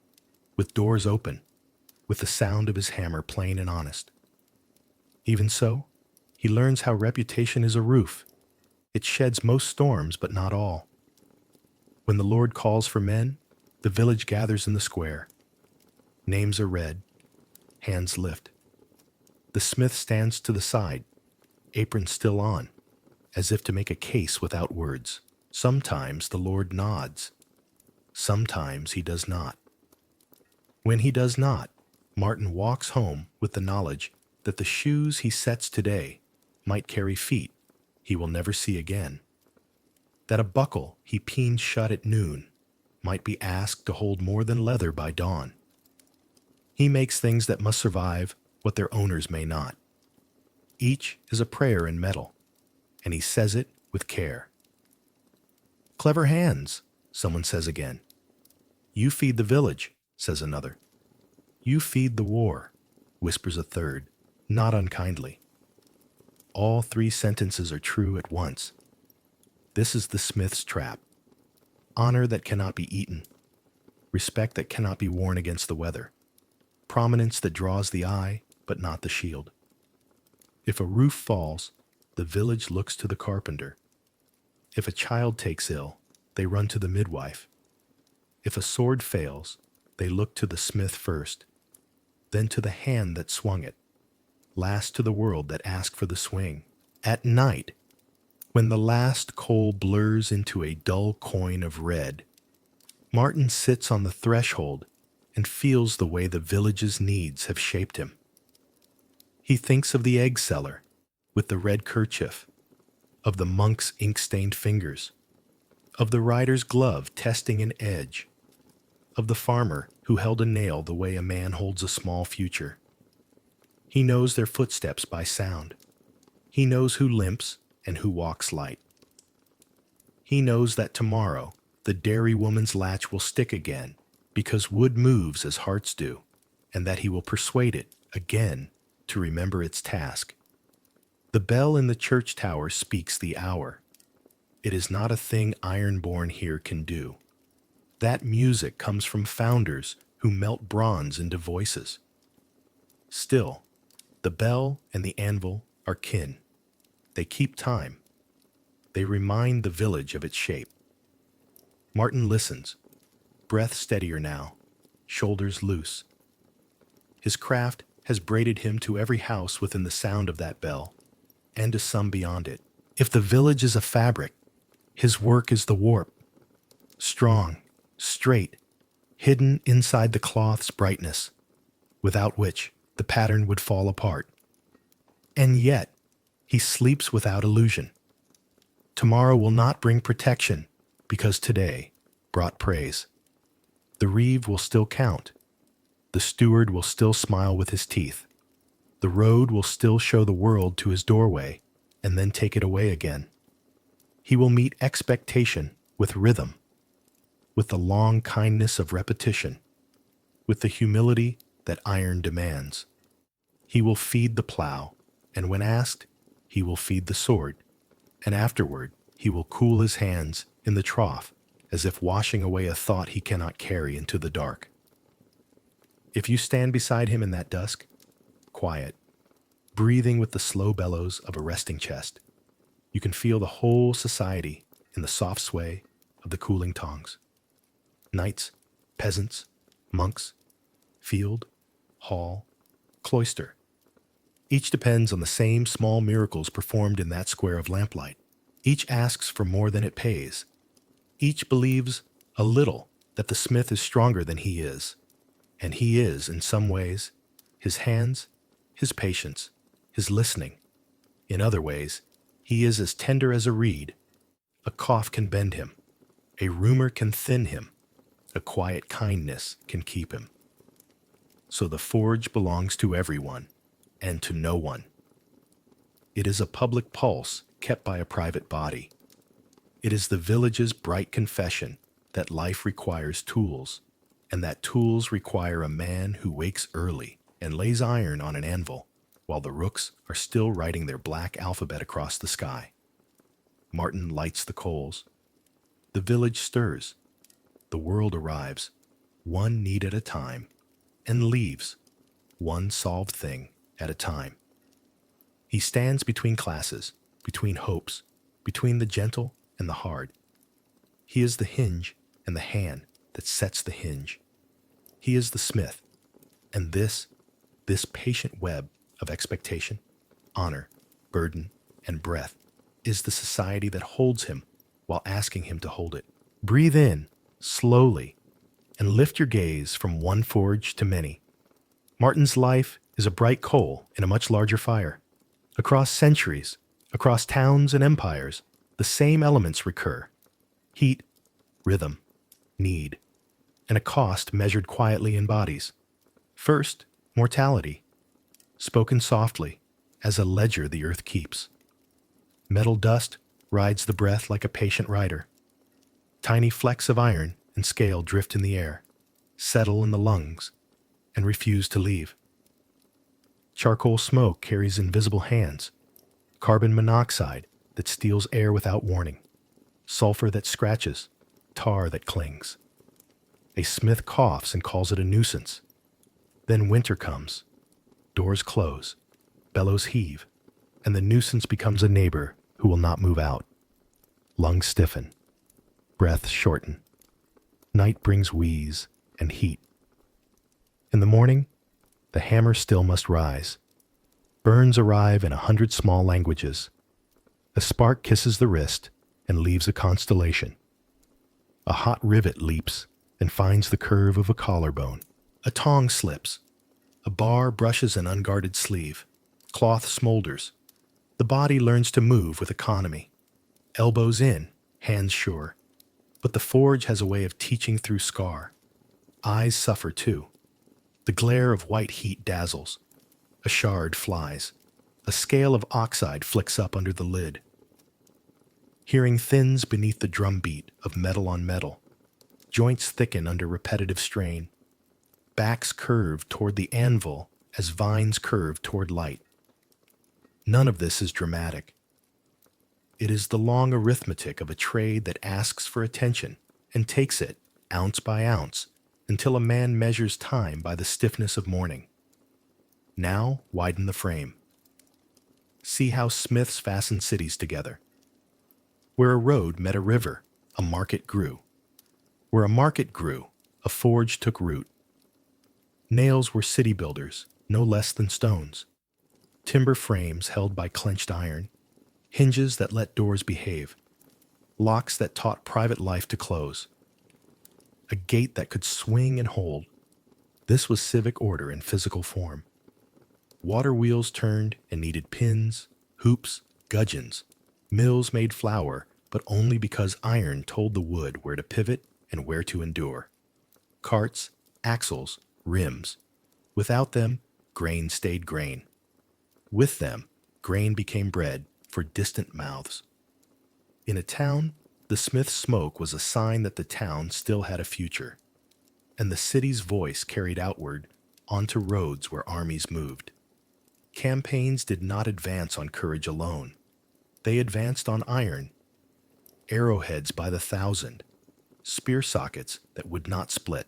with doors open, with the sound of his hammer plain and honest. Even so, he learns how reputation is a roof. It sheds most storms, but not all. When the Lord calls for men, the village gathers in the square. Names are read, hands lift. The smith stands to the side, apron still on, as if to make a case without words. Sometimes the Lord nods. Sometimes he does not. When he does not, Martin walks home with the knowledge that the shoes he sets today might carry feet he will never see again. That a buckle he peens shut at noon might be asked to hold more than leather by dawn. He makes things that must survive what their owners may not. Each is a prayer in metal, and he says it with care. Clever hands, someone says again. You feed the village, says another. You feed the war, whispers a third, not unkindly. All 3 sentences are true at once. This is the smith's trap. Honor that cannot be eaten. Respect that cannot be worn against the weather. Prominence that draws the eye, but not the shield. If a roof falls, the village looks to the carpenter. If a child takes ill, they run to the midwife. If a sword fails, they look to the smith first, then to the hand that swung it, last to the world that asked for the swing. At night, when the last coal blurs into a dull coin of red, Martin sits on the threshold and feels the way the village's needs have shaped him. He thinks of the egg seller with the red kerchief, of the monk's ink-stained fingers, of the rider's glove testing an edge, of the farmer who held a nail the way a man holds a small future. He knows their footsteps by sound. He knows who limps and who walks light. He knows that tomorrow the dairy woman's latch will stick again because wood moves as hearts do, and that he will persuade it again to remember its task. The bell in the church tower speaks the hour. It is not a thing iron-born here can do. That music comes from founders who melt bronze into voices. Still, the bell and the anvil are kin. They keep time. They remind the village of its shape. Martin listens, breath steadier now, shoulders loose. His craft has braided him to every house within the sound of that bell, and to some beyond it. If the village is a fabric, his work is the warp. Strong, straight, hidden inside the cloth's brightness, without which the pattern would fall apart. And yet, he sleeps without illusion. Tomorrow will not bring protection, because today brought praise. The reeve will still count. The steward will still smile with his teeth. The road will still show the world to his doorway, and then take it away again. He will meet expectation with rhythm, with the long kindness of repetition, with the humility that iron demands. He will feed the plow, and when asked, he will feed the sword, and afterward he will cool his hands in the trough as if washing away a thought he cannot carry into the dark. If you stand beside him in that dusk, quiet, breathing with the slow bellows of a resting chest, you can feel the whole society in the soft sway of the cooling tongs. Knights, peasants, monks, field, hall, cloister. Each depends on the same small miracles performed in that square of lamplight. Each asks for more than it pays. Each believes a little that the smith is stronger than he is, and he is, in some ways, his hands, his patience, his listening. In other ways, he is as tender as a reed. A cough can bend him. A rumor can thin him. A quiet kindness can keep him. So the forge belongs to everyone, and to no one. It is a public pulse kept by a private body. It is the village's bright confession that life requires tools, and that tools require a man who wakes early and lays iron on an anvil while the rooks are still writing their black alphabet across the sky. Martin lights the coals. The village stirs. The world arrives, one need at a time, and leaves, one solved thing at a time. He stands between classes, between hopes, between the gentle and the hard. He is the hinge and the hand that sets the hinge. He is the smith, and this patient web of expectation, honor, burden, and breath is the society that holds him while asking him to hold it. Breathe in, slowly, and lift your gaze from one forge to many. Martin's life is a bright coal in a much larger fire. Across centuries, across towns and empires, the same elements recur: heat, rhythm, need, and a cost measured quietly in bodies. First, mortality, spoken softly, as a ledger the earth keeps. Metal dust rides the breath like a patient rider. Tiny flecks of iron and scale drift in the air, settle in the lungs, and refuse to leave. Charcoal smoke carries invisible hands, carbon monoxide that steals air without warning, sulfur that scratches, tar that clings. A smith coughs and calls it a nuisance. Then winter comes. Doors close, bellows heave, and the nuisance becomes a neighbor who will not move out. Lungs stiffen, breath shorten. Night brings wheeze and heat. In the morning, the hammer still must rise. Burns arrive in 100 small languages. A spark kisses the wrist and leaves a constellation. A hot rivet leaps and finds the curve of a collarbone. A tong slips. A bar brushes an unguarded sleeve. Cloth smolders. The body learns to move with economy. Elbows in, hands sure. But the forge has a way of teaching through scar. Eyes suffer too. The glare of white heat dazzles. A shard flies. A scale of oxide flicks up under the lid. Hearing thins beneath the drumbeat of metal on metal. Joints thicken under repetitive strain. Backs curve toward the anvil as vines curve toward light. None of this is dramatic. It is the long arithmetic of a trade that asks for attention and takes it, ounce by ounce, until a man measures time by the stiffness of morning. Now widen the frame. See how smiths fasten cities together. Where a road met a river, a market grew. Where a market grew, a forge took root. Nails were city builders, no less than stones. Timber frames held by clenched iron. Hinges that let doors behave. Locks that taught private life to close. A gate that could swing and hold. This was civic order in physical form. Water wheels turned and needed pins, hoops, gudgeons. Mills made flour, but only because iron told the wood where to pivot and where to endure. Carts, axles, rims. Without them, grain stayed grain. With them, grain became bread for distant mouths. In a town, the smith's smoke was a sign that the town still had a future, and the city's voice carried outward onto roads where armies moved. Campaigns did not advance on courage alone. They advanced on iron, arrowheads by the thousand, spear sockets that would not split,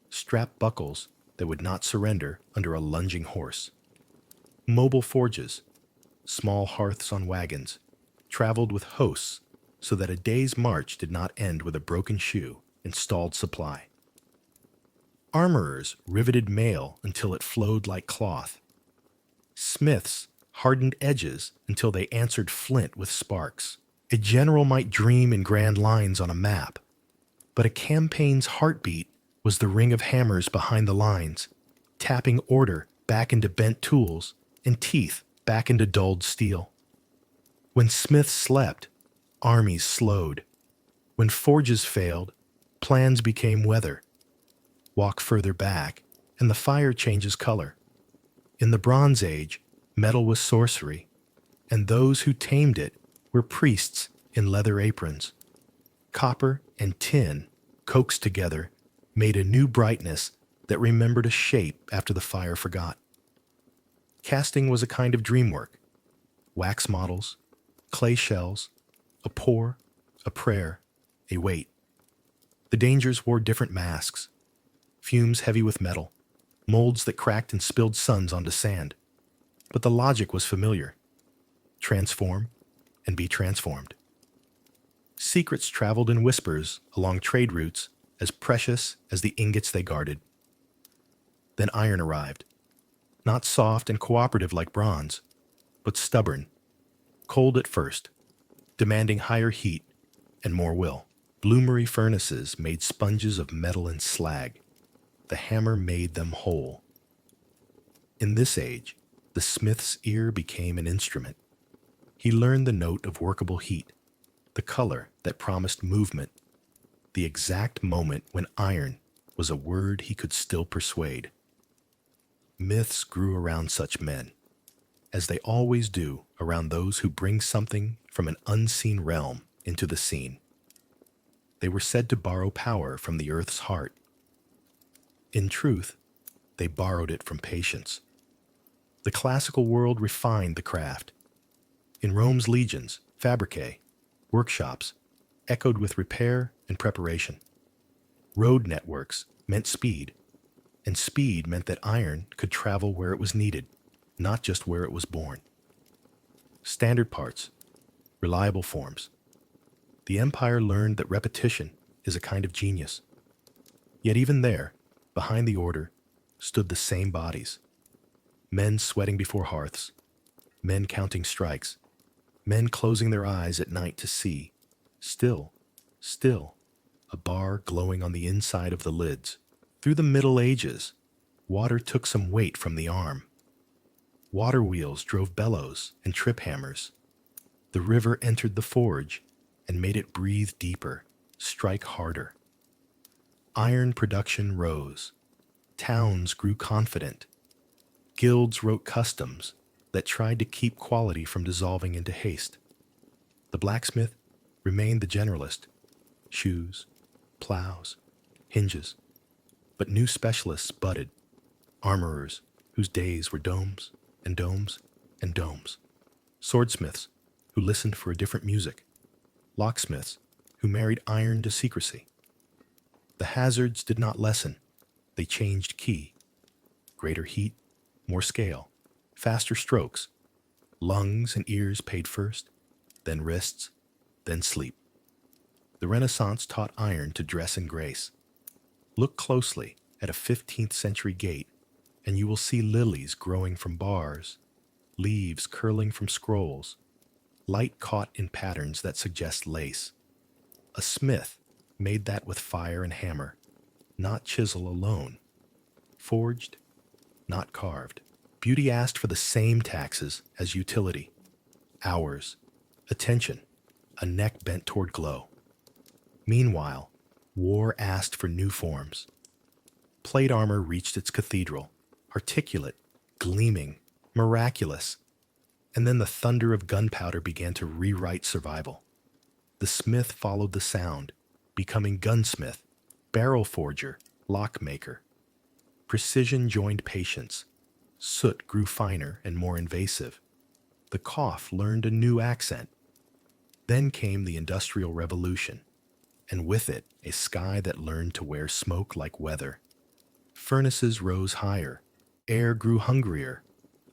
strap buckles that would not surrender under a lunging horse. Mobile forges, small hearths on wagons, traveled with hosts so that a day's march did not end with a broken shoe and stalled supply. Armorers riveted mail until it flowed like cloth. Smiths hardened edges until they answered flint with sparks. A general might dream in grand lines on a map, but a campaign's heartbeat was the ring of hammers behind the lines, tapping order back into bent tools and teeth back into dulled steel. When smiths slept, armies slowed. When forges failed, plans became weather. Walk further back, and the fire changes color. In the Bronze Age, metal was sorcery, and those who tamed it were priests in leather aprons. Copper and tin, coaxed together, made a new brightness that remembered a shape after the fire forgot. Casting was a kind of dream work. Wax models, clay shells, a pour, a prayer, a wait. The dangers wore different masks. Fumes heavy with metal, molds that cracked and spilled suns onto sand. But the logic was familiar. Transform and be transformed. Secrets traveled in whispers along trade routes as precious as the ingots they guarded. Then iron arrived. Not soft and cooperative like bronze, but stubborn, cold at first, demanding higher heat and more will. Bloomery furnaces made sponges of metal and slag. The hammer made them whole. In this age, the smith's ear became an instrument. He learned the note of workable heat, the color that promised movement, the exact moment when iron was a word he could still persuade. Myths grew around such men, as they always do around those who bring something from an unseen realm into the scene. They were said to borrow power from the earth's heart. In truth, they borrowed it from patience. The classical world refined the craft. In Rome's legions, fabricae, workshops, echoed with repair and preparation. Road networks meant speed, and speed meant that iron could travel where it was needed, not just where it was born. Standard parts, reliable forms. The empire learned that repetition is a kind of genius. Yet even there, behind the order, stood the same bodies. Men sweating before hearths, men counting strikes, men closing their eyes at night to see, still, a bar glowing on the inside of the lids. Through the Middle Ages, water took some weight from the arm. Water wheels drove bellows and trip hammers. The river entered the forge and made it breathe deeper, strike harder. Iron production rose. Towns grew confident. Guilds wrote customs that tried to keep quality from dissolving into haste. The blacksmith remained the generalist. Shoes, plows, hinges. But new specialists budded. Armorers whose days were domes and domes and domes. Swordsmiths who listened for a different music. Locksmiths who married iron to secrecy. The hazards did not lessen. They changed key. Greater heat, more scale, faster strokes. Lungs and ears paid first, then wrists, then sleep. The Renaissance taught iron to dress in grace. Look closely at a 15th century gate, and you will see lilies growing from bars, leaves curling from scrolls, light caught in patterns that suggest lace. A smith made that with fire and hammer, not chisel alone. Forged, not carved. Beauty asked for the same taxes as utility. Hours, attention, a neck bent toward glow. Meanwhile, war asked for new forms. Plate armor reached its cathedral, articulate, gleaming, miraculous. And then the thunder of gunpowder began to rewrite survival. The smith followed the sound, becoming gunsmith, barrel forger, lockmaker. Precision joined patience. Soot grew finer and more invasive. The cough learned a new accent. Then came the Industrial Revolution, and with it, a sky that learned to wear smoke like weather. Furnaces rose higher. Air grew hungrier.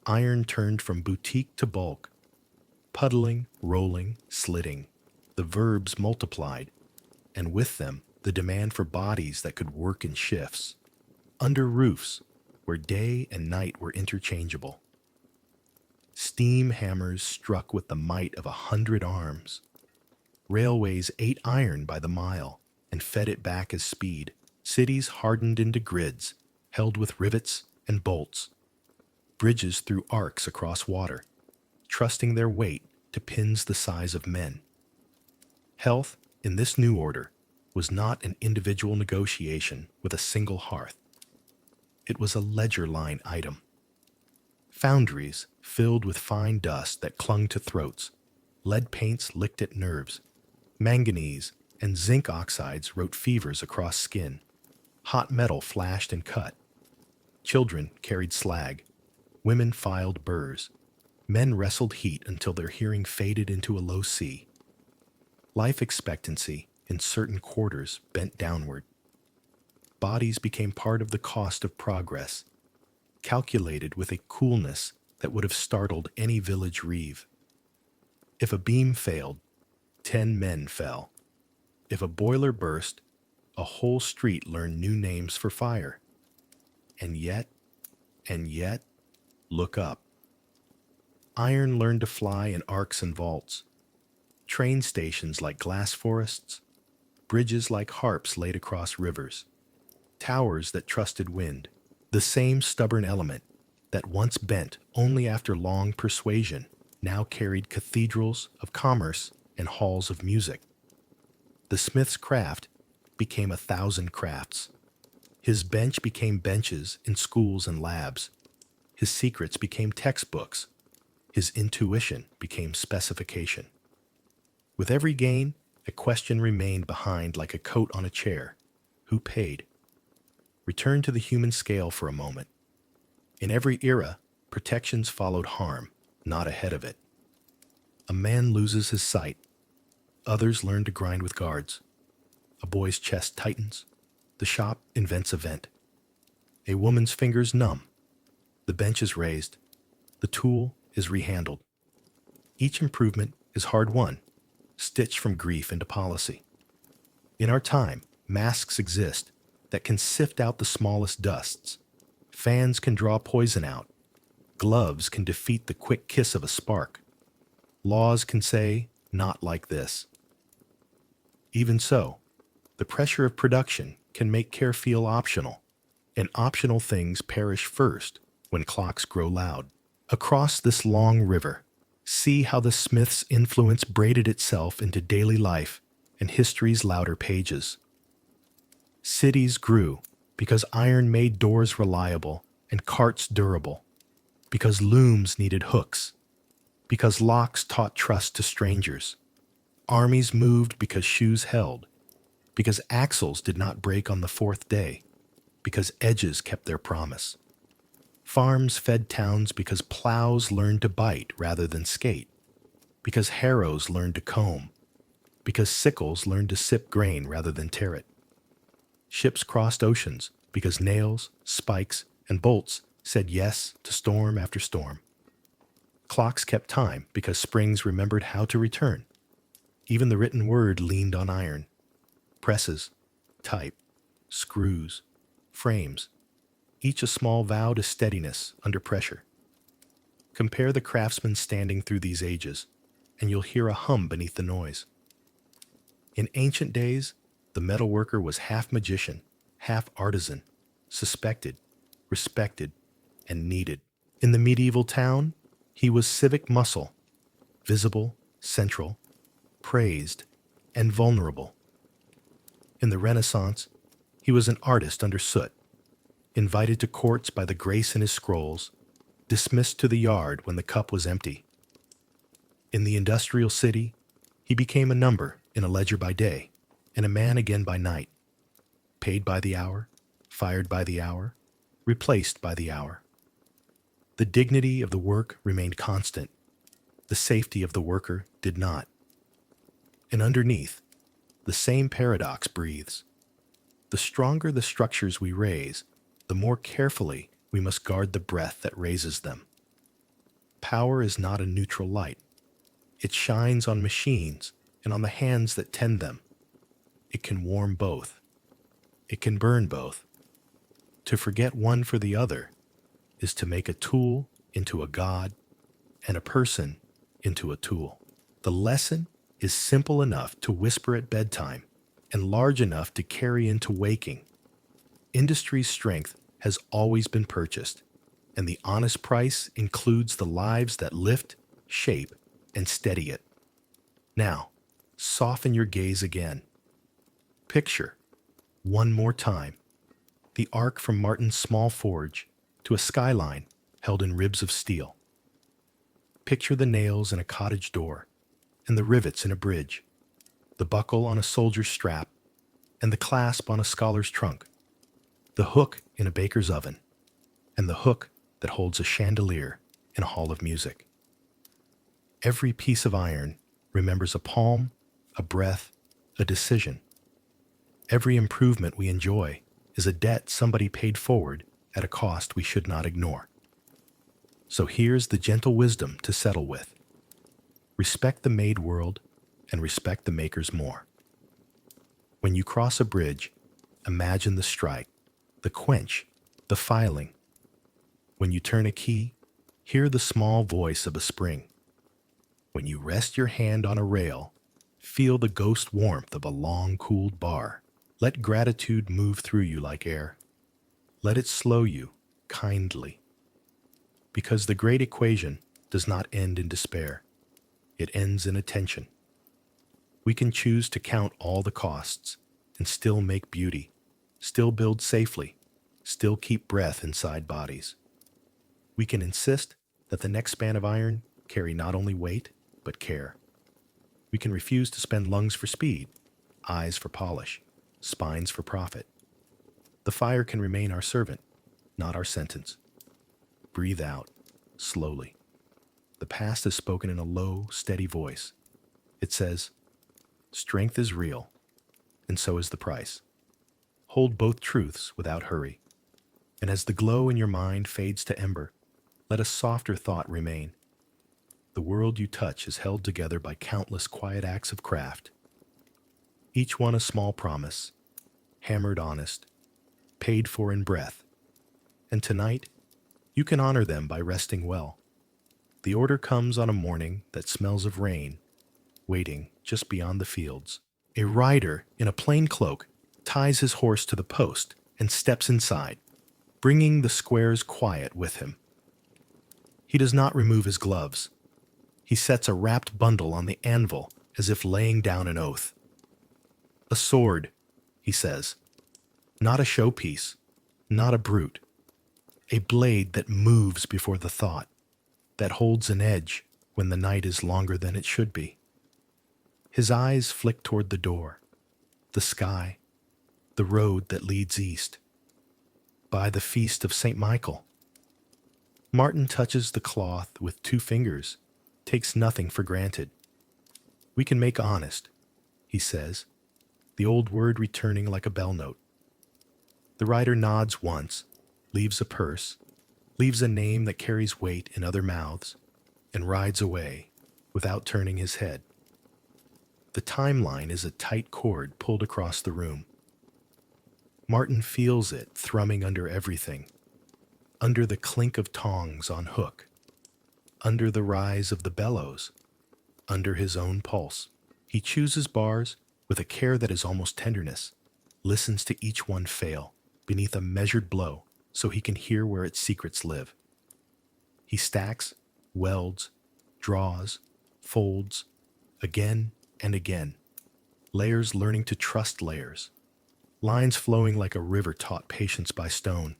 Iron turned from boutique to bulk. Puddling, rolling, slitting. The verbs multiplied, and with them, the demand for bodies that could work in shifts. under roofs where day and night were interchangeable. Steam hammers struck with the might of 100 arms. Railways ate iron by the mile and fed it back as speed. Cities hardened into grids, held with rivets and bolts. Bridges threw arcs across water, trusting their weight to pins the size of men. Health, in this new order, was not an individual negotiation with a single hearth. It was a ledger line item. Foundries filled with fine dust that clung to throats, lead paints licked at nerves, manganese and zinc oxides wrote fevers across skin, hot metal flashed and cut. Children carried slag, women filed burrs, men wrestled heat until their hearing faded into a low C. Life expectancy in certain quarters bent downward. Bodies became part of the cost of progress, calculated with a coolness that would have startled any village reeve. If a beam failed, 10 men fell. If a boiler burst, a whole street learned new names for fire. And yet, look up. Iron learned to fly in arcs and vaults. Train stations like glass forests, bridges like harps laid across rivers, towers that trusted wind, the same stubborn element that once bent only after long persuasion now carried cathedrals of commerce and halls of music. The smith's craft became 1,000 crafts. His bench became benches in schools and labs. His secrets became textbooks. His intuition became specification. With every gain, a question remained behind like a coat on a chair. Who paid? Return to the human scale for a moment. In every era, protections followed harm, not ahead of it. A man loses his sight. Others learn to grind with guards. A boy's chest tightens. The shop invents a vent. A woman's fingers numb. The bench is raised. The tool is rehandled. Each improvement is hard-won, stitched from grief into policy. In our time, masks exist that can sift out the smallest dusts. Fans can draw poison out. Gloves can defeat the quick kiss of a spark. Laws can say, not like this. Even so, the pressure of production can make care feel optional, and optional things perish first when clocks grow loud. Across this long river, see how the smith's influence braided itself into daily life and history's louder pages. Cities grew because iron made doors reliable and carts durable, because looms needed hooks, because locks taught trust to strangers. Armies moved because shoes held, because axles did not break on the fourth day, because edges kept their promise. Farms fed towns because plows learned to bite rather than skate, because harrows learned to comb, because sickles learned to sip grain rather than tear it. Ships crossed oceans because nails, spikes, and bolts said yes to storm after storm. Clocks kept time because springs remembered how to return. Even the written word leaned on iron. Presses, type, screws, frames, each a small vow to steadiness under pressure. Compare the craftsmen standing through these ages, and you'll hear a hum beneath the noise. In ancient days, the metalworker was half magician, half artisan, suspected, respected, and needed. In the medieval town, he was civic muscle, visible, central, praised, and vulnerable. In the Renaissance, he was an artist under soot, invited to courts by the grace in his scrolls, dismissed to the yard when the cup was empty. In the industrial city, he became a number in a ledger by day and a man again by night, paid by the hour, fired by the hour, replaced by the hour. The dignity of the work remained constant. The safety of the worker did not. And underneath, the same paradox breathes. The stronger the structures we raise, the more carefully we must guard the breath that raises them. Power is not a neutral light. It shines on machines and on the hands that tend them. It can warm both. It can burn both. To forget one for the other is to make a tool into a god and a person into a tool. The lesson is simple enough to whisper at bedtime and large enough to carry into waking. Industry's strength has always been purchased, and the honest price includes the lives that lift, shape, and steady it. Now, soften your gaze again. Picture, one more time, the arc from Martin's small forge to a skyline held in ribs of steel. Picture the nails in a cottage door, and the rivets in a bridge, the buckle on a soldier's strap, and the clasp on a scholar's trunk, the hook in a baker's oven, and the hook that holds a chandelier in a hall of music. Every piece of iron remembers a palm, a breath, a decision. Every improvement we enjoy is a debt somebody paid forward at a cost we should not ignore. So here's the gentle wisdom to settle with. Respect the made world and respect the makers more. When you cross a bridge, imagine the strike, the quench, the filing. When you turn a key, hear the small voice of a spring. When you rest your hand on a rail, feel the ghost warmth of a long-cooled bar. Let gratitude move through you like air. Let it slow you, kindly. Because the great equation does not end in despair. It ends in attention. We can choose to count all the costs and still make beauty, still build safely, still keep breath inside bodies. We can insist that the next span of iron carry not only weight, but care. We can refuse to spend lungs for speed, eyes for polish, spines for profit. The fire can remain our servant, not our sentence. Breathe out, slowly. The past is spoken in a low, steady voice. It says, strength is real, and so is the price. Hold both truths without hurry. And as the glow in your mind fades to ember, let a softer thought remain. The world you touch is held together by countless quiet acts of craft. Each one a small promise, hammered honest, paid for in breath. And tonight, you can honor them by resting well. The order comes on a morning that smells of rain, waiting just beyond the fields. A rider in a plain cloak ties his horse to the post and steps inside, bringing the square's quiet with him. He does not remove his gloves. He sets a wrapped bundle on the anvil as if laying down an oath. A sword, he says, not a showpiece, not a brute. A blade that moves before the thought, that holds an edge when the night is longer than it should be. His eyes flick toward the door, the sky, the road that leads east. By the feast of St. Michael. Martin touches the cloth with 2 fingers, takes nothing for granted. We can make honest, he says, the old word returning like a bell note. The rider nods once, leaves a purse, leaves a name that carries weight in other mouths, and rides away without turning his head. The timeline is a tight cord pulled across the room. Martin feels it thrumming under everything, under the clink of tongs on hook, under the rise of the bellows, under his own pulse. He chooses bars with a care that is almost tenderness, listens to each one fail beneath a measured blow so he can hear where its secrets live. He stacks, welds, draws, folds, again and again, layers learning to trust layers, lines flowing like a river taught patience by stone.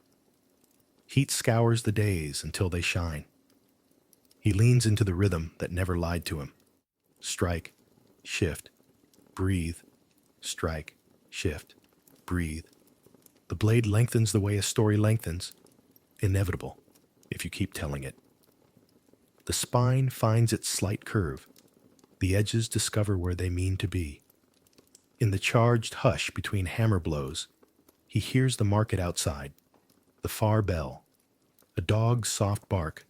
Heat scours the days until they shine. He leans into the rhythm that never lied to him. Strike, shift, breathe, strike, shift, breathe. The blade lengthens the way a story lengthens, inevitable if you keep telling it. The spine finds its slight curve. The edges discover where they mean to be. In the charged hush between hammer blows, he hears the market outside, the far bell, a dog's soft bark,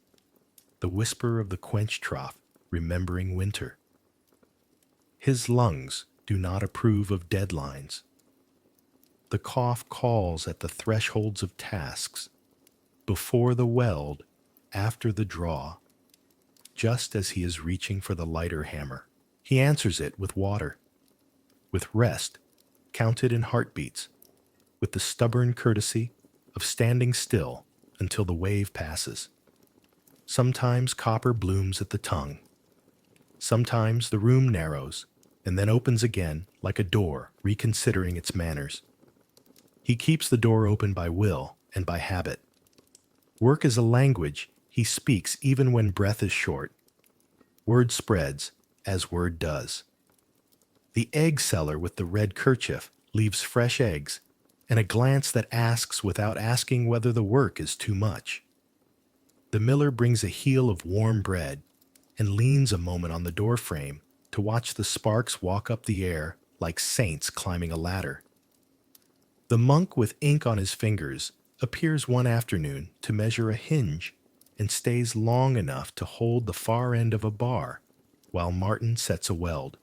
the whisper of the quench trough remembering winter. His lungs do not approve of deadlines. The cough calls at the thresholds of tasks, before the weld, after the draw, just as he is reaching for the lighter hammer. He answers it with water, with rest, counted in heartbeats, with the stubborn courtesy of standing still until the wave passes. Sometimes copper blooms at the tongue. Sometimes the room narrows and then opens again like a door reconsidering its manners. He keeps the door open by will and by habit. Work is a language he speaks even when breath is short. Word spreads as word does. The egg seller with the red kerchief leaves fresh eggs and a glance that asks without asking whether the work is too much. The miller brings a heel of warm bread and leans a moment on the door frame to watch the sparks walk up the air like saints climbing a ladder. The monk with ink on his fingers appears one afternoon to measure a hinge and stays long enough to hold the far end of a bar while Martin sets a weld.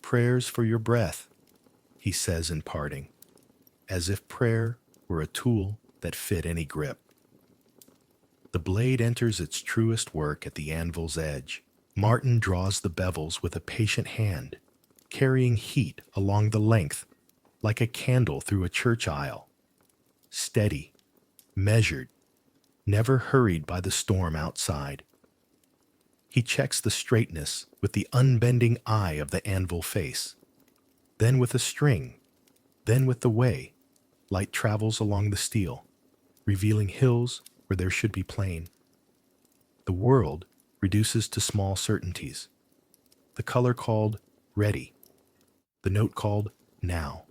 "Prayers for your breath," he says in parting, as if prayer were a tool that fit any grip. The blade enters its truest work at the anvil's edge. Martin draws the bevels with a patient hand, carrying heat along the length like a candle through a church aisle. Steady, measured, never hurried by the storm outside. He checks the straightness with the unbending eye of the anvil face. Then with a string, then with the way, light travels along the steel, revealing hills where there should be plain. The world reduces to small certainties. The color called ready, the note called now,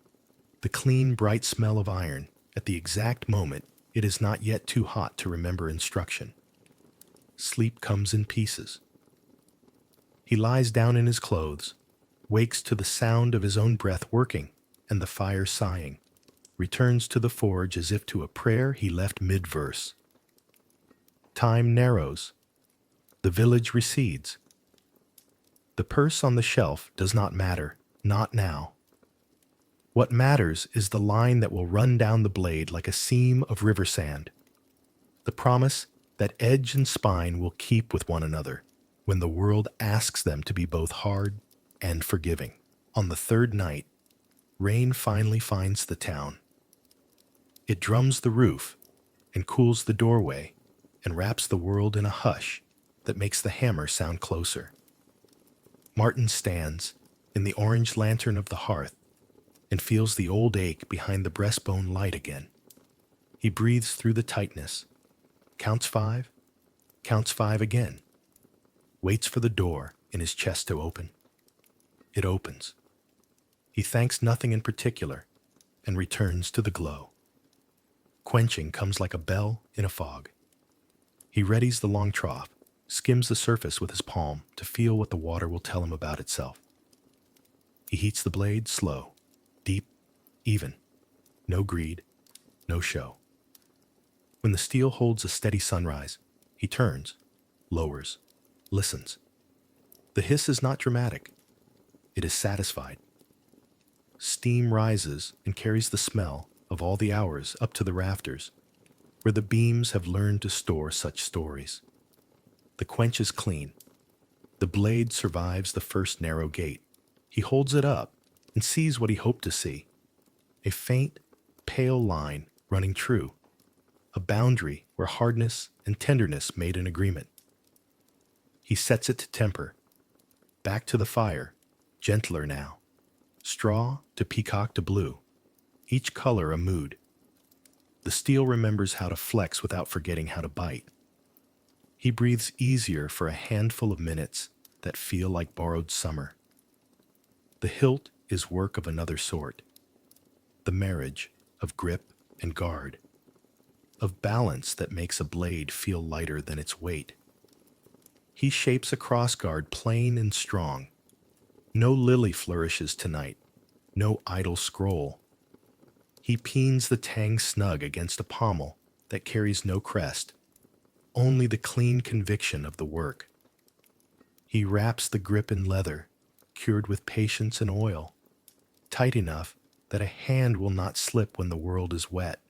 the clean, bright smell of iron at the exact moment it is not yet too hot to remember instruction. Sleep comes in pieces. He lies down in his clothes, wakes to the sound of his own breath working and the fire sighing, returns to the forge as if to a prayer he left mid-verse. Time narrows. The village recedes. The purse on the shelf does not matter, not now. What matters is the line that will run down the blade like a seam of river sand. The promise that edge and spine will keep with one another when the world asks them to be both hard and forgiving. On the third night, rain finally finds the town. It drums the roof and cools the doorway and wraps the world in a hush that makes the hammer sound closer. Martin stands in the orange lantern of the hearth and feels the old ache behind the breastbone light again. He breathes through the tightness, counts five again, waits for the door in his chest to open. It opens. He thanks nothing in particular and returns to the glow. Quenching comes like a bell in a fog. He readies the long trough, skims the surface with his palm to feel what the water will tell him about itself. He heats the blade slow, deep, even. No greed, no show. When the steel holds a steady sunrise, he turns, lowers, listens. The hiss is not dramatic. It is satisfied. Steam rises and carries the smell of all the hours up to the rafters, where the beams have learned to store such stories. The quench is clean. The blade survives the first narrow gate. He holds it up and sees what he hoped to see. A faint, pale line running true. A boundary where hardness and tenderness made an agreement. He sets it to temper. Back to the fire, gentler now. Straw to peacock to blue. Each color a mood. The steel remembers how to flex without forgetting how to bite. He breathes easier for a handful of minutes that feel like borrowed summer. The hilt is work of another sort. The marriage of grip and guard. Of balance that makes a blade feel lighter than its weight. He shapes a crossguard plain and strong. No lily flourishes tonight. No idle scroll. He peens the tang snug against a pommel that carries no crest, only the clean conviction of the work. He wraps the grip in leather, cured with patience and oil, tight enough that a hand will not slip when the world is wet.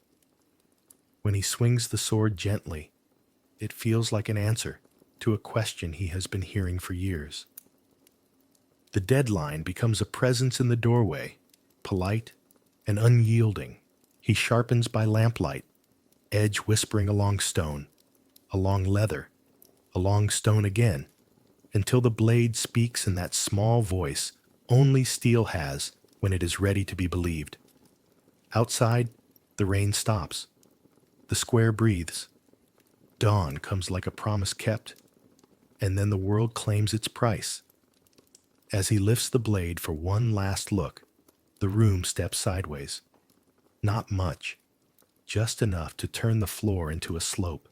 When he swings the sword gently, it feels like an answer to a question he has been hearing for years. The deadline becomes a presence in the doorway, polite and unyielding. He sharpens by lamplight, edge whispering along stone, along leather, along stone again, until the blade speaks in that small voice only steel has when it is ready to be believed. Outside, the rain stops. The square breathes. Dawn comes like a promise kept, and then the world claims its price. As he lifts the blade for one last look, the room steps sideways. Not much, just enough to turn the floor into a slope.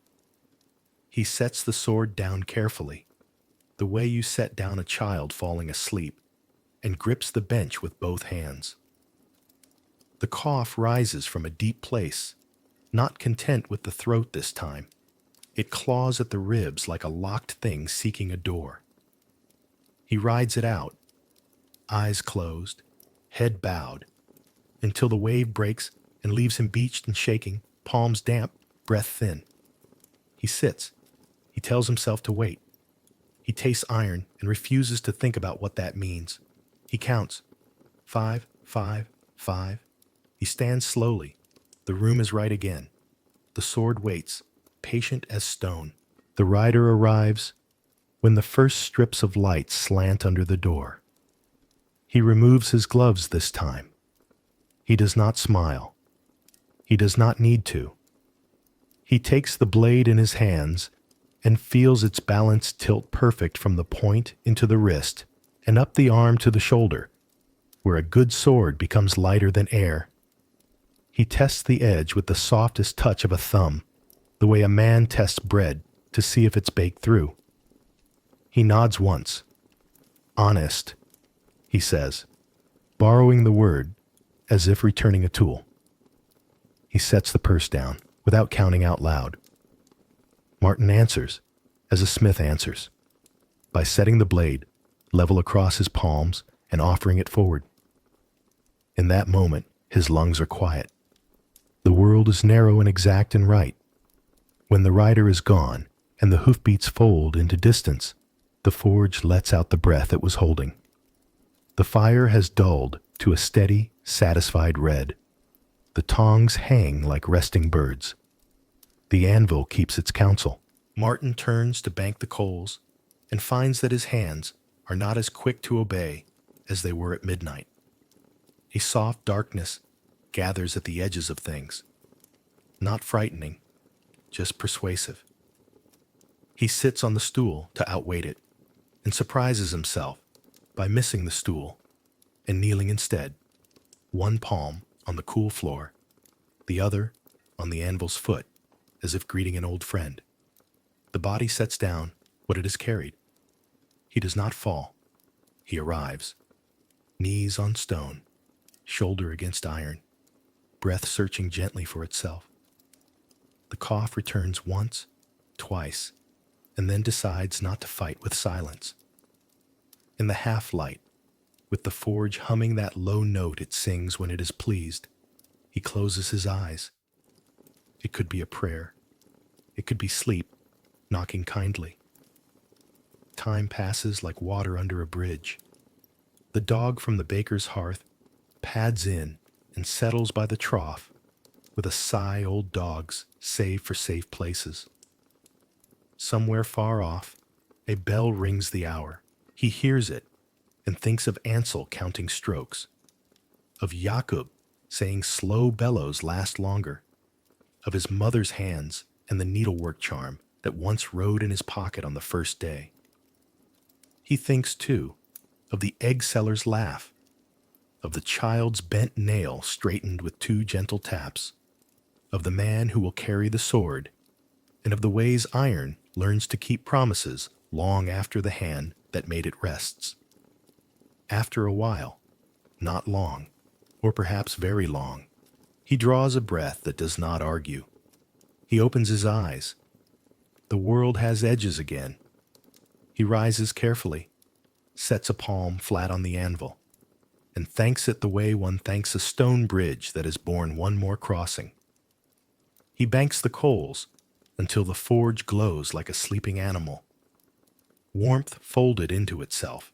He sets the sword down carefully, the way you set down a child falling asleep, and grips the bench with both hands. The cough rises from a deep place, not content with the throat this time. It claws at the ribs like a locked thing seeking a door. He rides it out, eyes closed, head bowed, until the wave breaks and leaves him beached and shaking, palms damp, breath thin. He sits. He tells himself to wait. He tastes iron and refuses to think about what that means. He counts. 5, 5, 5. He stands slowly. The room is right again. The sword waits, patient as stone. The rider arrives when the first strips of light slant under the door. He removes his gloves this time. He does not smile. He does not need to. He takes the blade in his hands and feels its balance tilt perfect from the point into the wrist and up the arm to the shoulder, where a good sword becomes lighter than air. He tests the edge with the softest touch of a thumb, the way a man tests bread to see if it's baked through. He nods once. Honest, he says, borrowing the word as if returning a tool. He sets the purse down without counting out loud. Martin answers, as a smith answers, by setting the blade level across his palms and offering it forward. In that moment, his lungs are quiet. The world is narrow and exact and right. When the rider is gone and the hoofbeats fold into distance, the forge lets out the breath it was holding. The fire has dulled to a steady, satisfied red. The tongs hang like resting birds. The anvil keeps its counsel. Martin turns to bank the coals and finds that his hands are not as quick to obey as they were at midnight. A soft darkness gathers at the edges of things. Not frightening, just persuasive. He sits on the stool to outwait it and surprises himself by missing the stool and kneeling instead, one palm on the cool floor, the other on the anvil's foot, as if greeting an old friend. The body sets down what it has carried. He does not fall. He arrives, knees on stone, shoulder against iron, breath searching gently for itself. The cough returns once, twice, and then decides not to fight with silence. In the half-light, with the forge humming that low note it sings when it is pleased, he closes his eyes. It could be a prayer. It could be sleep, knocking kindly. Time passes like water under a bridge. The dog from the baker's hearth pads in and settles by the trough with a sigh old dogs save for safe places. Somewhere far off, a bell rings the hour. He hears it and thinks of Ansel counting strokes, of Jakob saying slow bellows last longer, of his mother's hands and the needlework charm that once rode in his pocket on the first day. He thinks, too, of the egg seller's laugh, of the child's bent nail straightened with 2 gentle taps, of the man who will carry the sword, and of the ways iron learns to keep promises long after the hand that made it rests. After a while, not long, or perhaps very long, he draws a breath that does not argue. He opens his eyes. The world has edges again. He rises carefully, sets a palm flat on the anvil, and thanks it the way one thanks a stone bridge that has borne one more crossing. He banks the coals until the forge glows like a sleeping animal, warmth folded into itself.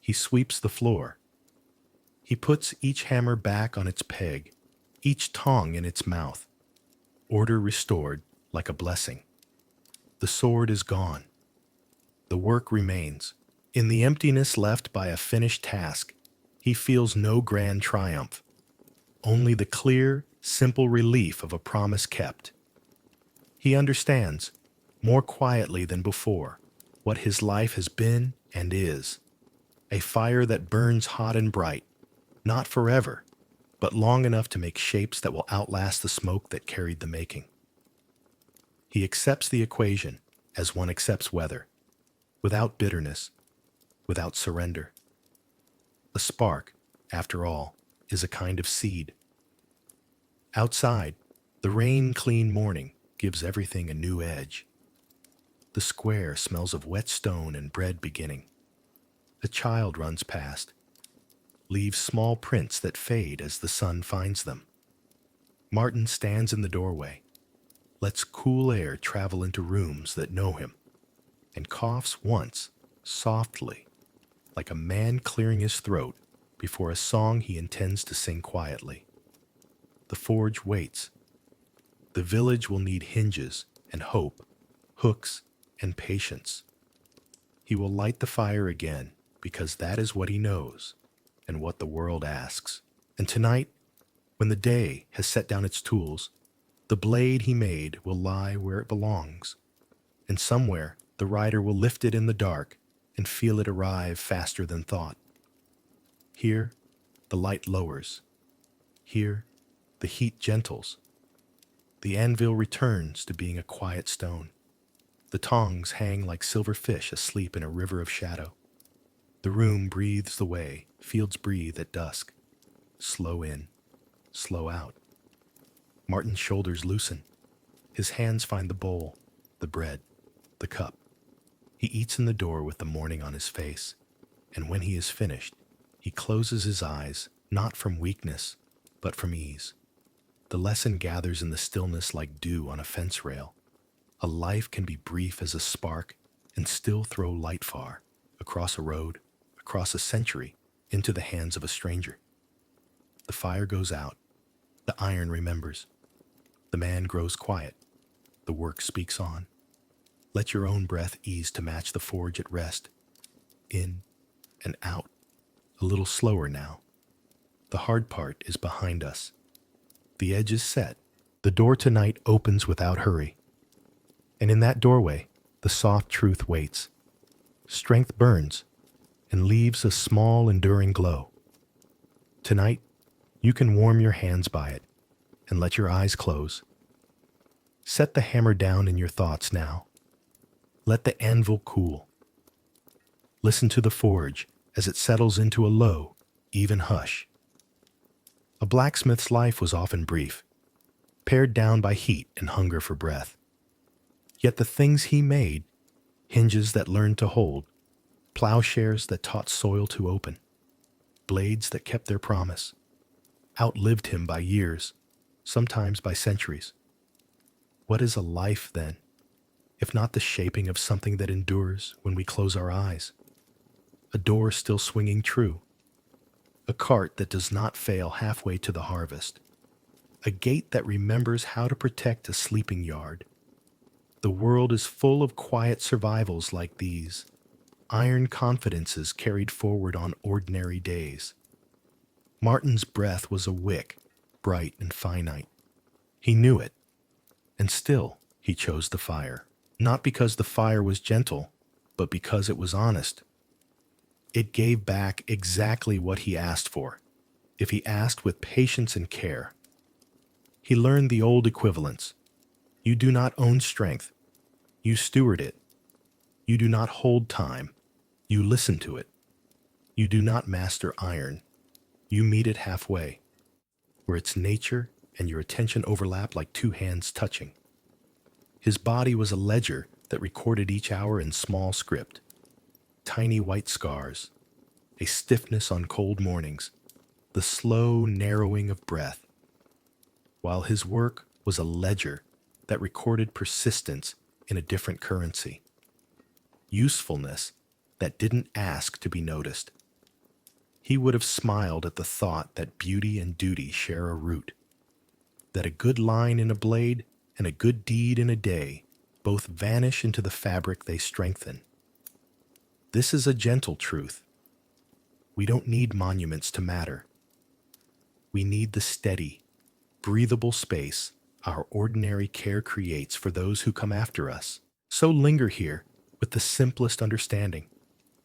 He sweeps the floor. He puts each hammer back on its peg, each tong in its mouth, order restored like a blessing. The sword is gone. The work remains. In the emptiness left by a finished task, he feels no grand triumph, only the clear, simple relief of a promise kept. He understands, more quietly than before, what his life has been and is. A fire that burns hot and bright, not forever, but long enough to make shapes that will outlast the smoke that carried the making. He accepts the equation as one accepts weather, without bitterness, without surrender. A spark, after all, is a kind of seed. Outside, the rain-clean morning gives everything a new edge. The square smells of wet stone and bread beginning. A child runs past, leaves small prints that fade as the sun finds them. Martin stands in the doorway, lets cool air travel into rooms that know him, and coughs once, softly, like a man clearing his throat before a song he intends to sing quietly. The forge waits. The village will need hinges and hope, hooks and patience. He will light the fire again because that is what he knows and what the world asks. And tonight, when the day has set down its tools, the blade he made will lie where it belongs, and somewhere the rider will lift it in the dark and feel it arrive faster than thought. Here, the light lowers. Here, the heat gentles. The anvil returns to being a quiet stone. The tongs hang like silver fish asleep in a river of shadow. The room breathes the way fields breathe at dusk. Slow in, slow out. Martin's shoulders loosen. His hands find the bowl, the bread, the cup. He eats in the door with the morning on his face, and when he is finished, he closes his eyes, not from weakness, but from ease. The lesson gathers in the stillness like dew on a fence rail. A life can be brief as a spark and still throw light far, across a road, across a century, into the hands of a stranger. The fire goes out. The iron remembers. The man grows quiet. The work speaks on. Let your own breath ease to match the forge at rest. In and out. A little slower now. The hard part is behind us. The edge is set. The door tonight opens without hurry. And in that doorway, the soft truth waits. Strength burns and leaves a small, enduring glow. Tonight, you can warm your hands by it and let your eyes close. Set the hammer down in your thoughts now. Let the anvil cool. Listen to the forge as it settles into a low, even hush. A blacksmith's life was often brief, pared down by heat and hunger for breath. Yet the things he made, hinges that learned to hold, plowshares that taught soil to open, blades that kept their promise, outlived him by years, sometimes by centuries. What is a life, then, if not the shaping of something that endures when we close our eyes? A door still swinging true, a cart that does not fail halfway to the harvest, a gate that remembers how to protect a sleeping yard. The world is full of quiet survivals like these, iron confidences carried forward on ordinary days. Martin's breath was a wick, bright and finite. He knew it, and still he chose the fire, not because the fire was gentle, but because it was honest. It gave back exactly what he asked for, if he asked with patience and care. He learned the old equivalence. You do not own strength. You steward it. You do not hold time. You listen to it. You do not master iron. You meet it halfway, where its nature and your attention overlap like two hands touching. His body was a ledger that recorded each hour in small script, tiny white scars, a stiffness on cold mornings, the slow narrowing of breath, while his work was a ledger that recorded persistence in a different currency, usefulness that didn't ask to be noticed. He would have smiled at the thought that beauty and duty share a root, that a good line in a blade and a good deed in a day both vanish into the fabric they strengthen. This is a gentle truth. We don't need monuments to matter. We need the steady, breathable space our ordinary care creates for those who come after us. So linger here with the simplest understanding.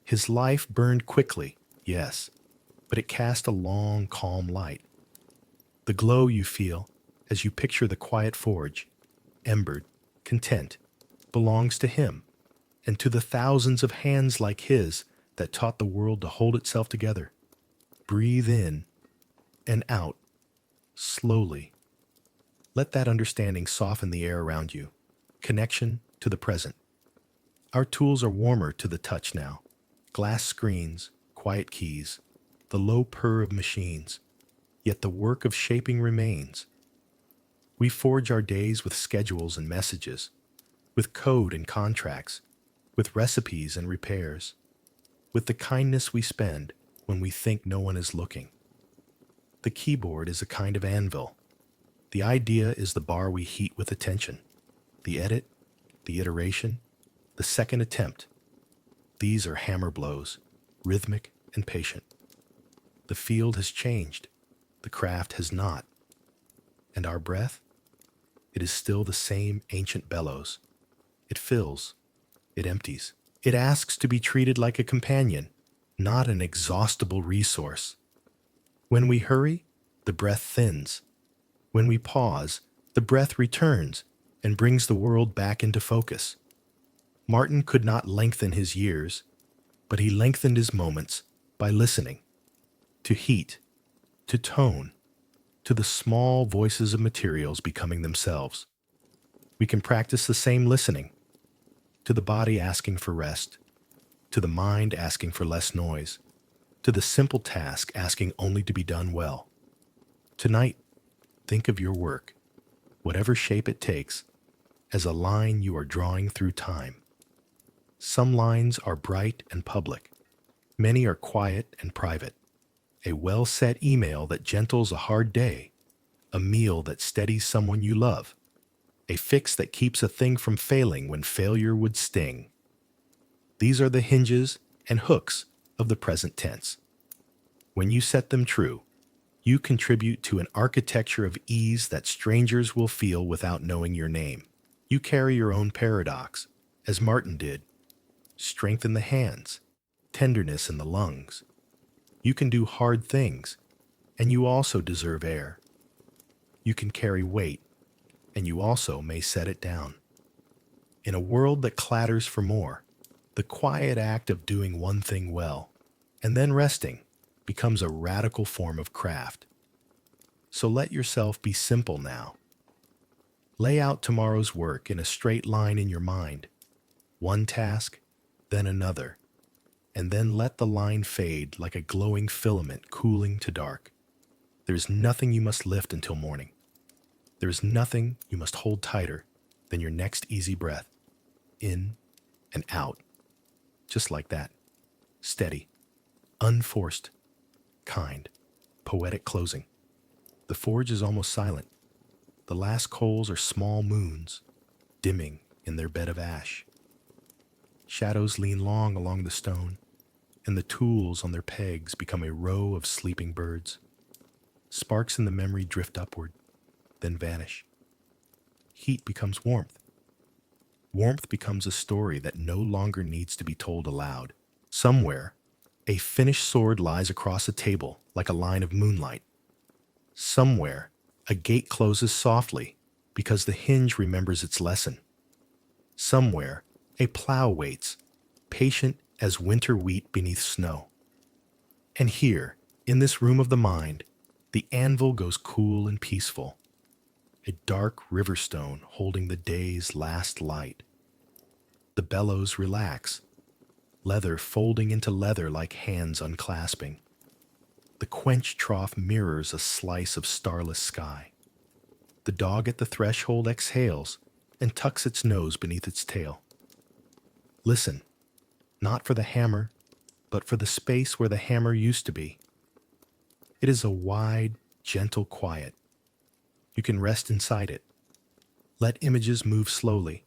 His life burned quickly, yes, but it cast a long, calm light. The glow you feel as you picture the quiet forge, embered, content, belongs to him and to the thousands of hands like his that taught the world to hold itself together. Breathe in and out, slowly. Let that understanding soften the air around you. Connection to the present. Our tools are warmer to the touch now. Glass screens, quiet keys, the low purr of machines. Yet the work of shaping remains. We forge our days with schedules and messages, with code and contracts, with recipes and repairs, with the kindness we spend when we think no one is looking. The keyboard is a kind of anvil. The idea is the bar we heat with attention. The edit, the iteration, the second attempt. These are hammer blows, rhythmic and patient. The field has changed. The craft has not. And our breath? It is still the same ancient bellows. It fills. It empties. It asks to be treated like a companion, not an exhaustible resource. When we hurry, the breath thins. When we pause, the breath returns and brings the world back into focus. Martin could not lengthen his years, but he lengthened his moments by listening. To heat, to tone, to the small voices of materials becoming themselves. We can practice the same listening, to the body asking for rest, to the mind asking for less noise, to the simple task asking only to be done well. Tonight, think of your work, whatever shape it takes, as a line you are drawing through time. Some lines are bright and public. Many are quiet and private. A well-set email that gentles a hard day, a meal that steadies someone you love, a fix that keeps a thing from failing when failure would sting. These are the hinges and hooks of the present tense. When you set them true, you contribute to an architecture of ease that strangers will feel without knowing your name. You carry your own paradox, as Martin did. Strength in the hands, tenderness in the lungs. You can do hard things, and you also deserve air. You can carry weight, and you also may set it down. In a world that clatters for more, the quiet act of doing one thing well, and then resting, becomes a radical form of craft. So let yourself be simple now. Lay out tomorrow's work in a straight line in your mind. One task, then another, and then let the line fade like a glowing filament cooling to dark. There is nothing you must lift until morning. There is nothing you must hold tighter than your next easy breath, in and out, just like that, steady, unforced, kind, poetic closing. The forge is almost silent. The last coals are small moons, dimming in their bed of ash. Shadows lean long along the stone, and the tools on their pegs become a row of sleeping birds. Sparks in the memory drift upward, then vanish. Heat becomes warmth. Warmth becomes a story that no longer needs to be told aloud. Somewhere, a finished sword lies across a table like a line of moonlight. Somewhere, a gate closes softly because the hinge remembers its lesson. Somewhere, a plow waits, patient as winter wheat beneath snow. And here, in this room of the mind, the anvil goes cool and peaceful, a dark river stone holding the day's last light. The bellows relax. leather folding into leather like hands unclasping. The quench trough mirrors a slice of starless sky. The dog at the threshold exhales and tucks its nose beneath its tail. Listen, not for the hammer, but for the space where the hammer used to be. It is a wide, gentle quiet. You can rest inside it. Let images move slowly,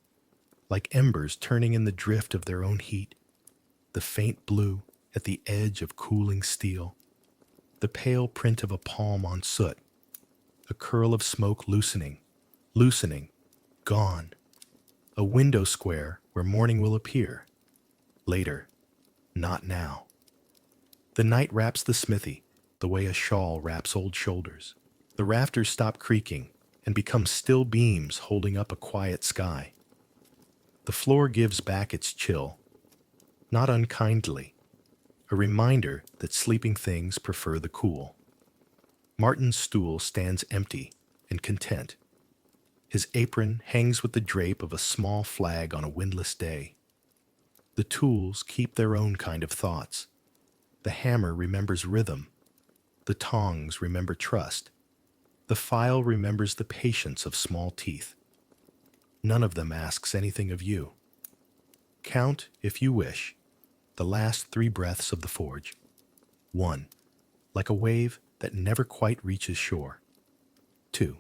like embers turning in the drift of their own heat. The faint blue at the edge of cooling steel. The pale print of a palm on soot. A curl of smoke loosening, gone. A window square where morning will appear. Later, not now. The night wraps the smithy the way a shawl wraps old shoulders. The rafters stop creaking and become still beams holding up a quiet sky. The floor gives back its chill, not unkindly, a reminder that sleeping things prefer the cool. Martin's stool stands empty and content. His apron hangs with the drape of a small flag on a windless day. The tools keep their own kind of thoughts. The hammer remembers rhythm. The tongs remember trust. The file remembers the patience of small teeth. None of them asks anything of you. Count, if you wish, the last 3 breaths of the forge. 1, like a wave that never quite reaches shore. 2,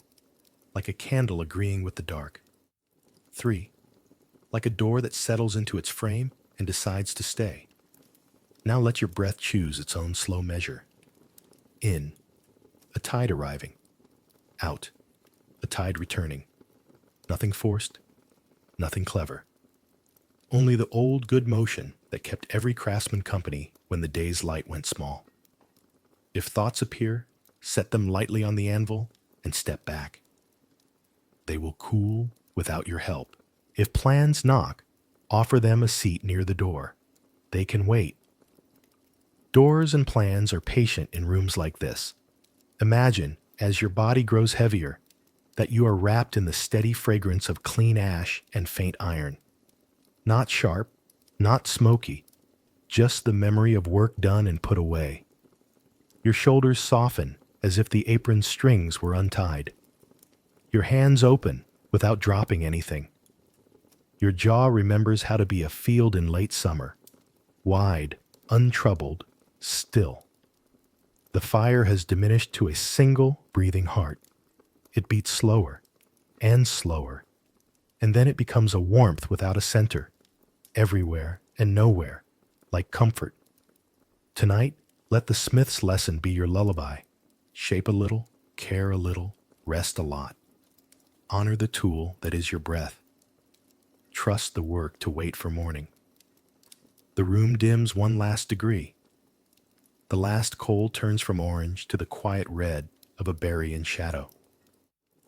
like a candle agreeing with the dark. 3, like a door that settles into its frame and decides to stay. Now let your breath choose its own slow measure. In, a tide arriving. Out, a tide returning. Nothing forced, nothing clever. Only the old good motion that kept every craftsman company when the day's light went small. If thoughts appear, set them lightly on the anvil and step back. They will cool without your help. If plans knock, offer them a seat near the door. They can wait. Doors and plans are patient in rooms like this. Imagine, as your body grows heavier, that you are wrapped in the steady fragrance of clean ash and faint iron. Not sharp, not smoky, just the memory of work done and put away. Your shoulders soften as if the apron's strings were untied. Your hands open without dropping anything. Your jaw remembers how to be a field in late summer, wide, untroubled, still. The fire has diminished to a single breathing heart. It beats slower and slower, and then it becomes a warmth without a center, everywhere and nowhere, like comfort. Tonight, let the smith's lesson be your lullaby. Shape a little, care a little, rest a lot. Honor the tool that is your breath. Trust the work to wait for morning. The room dims 1 last degree. The last coal turns from orange to the quiet red of a berry in shadow.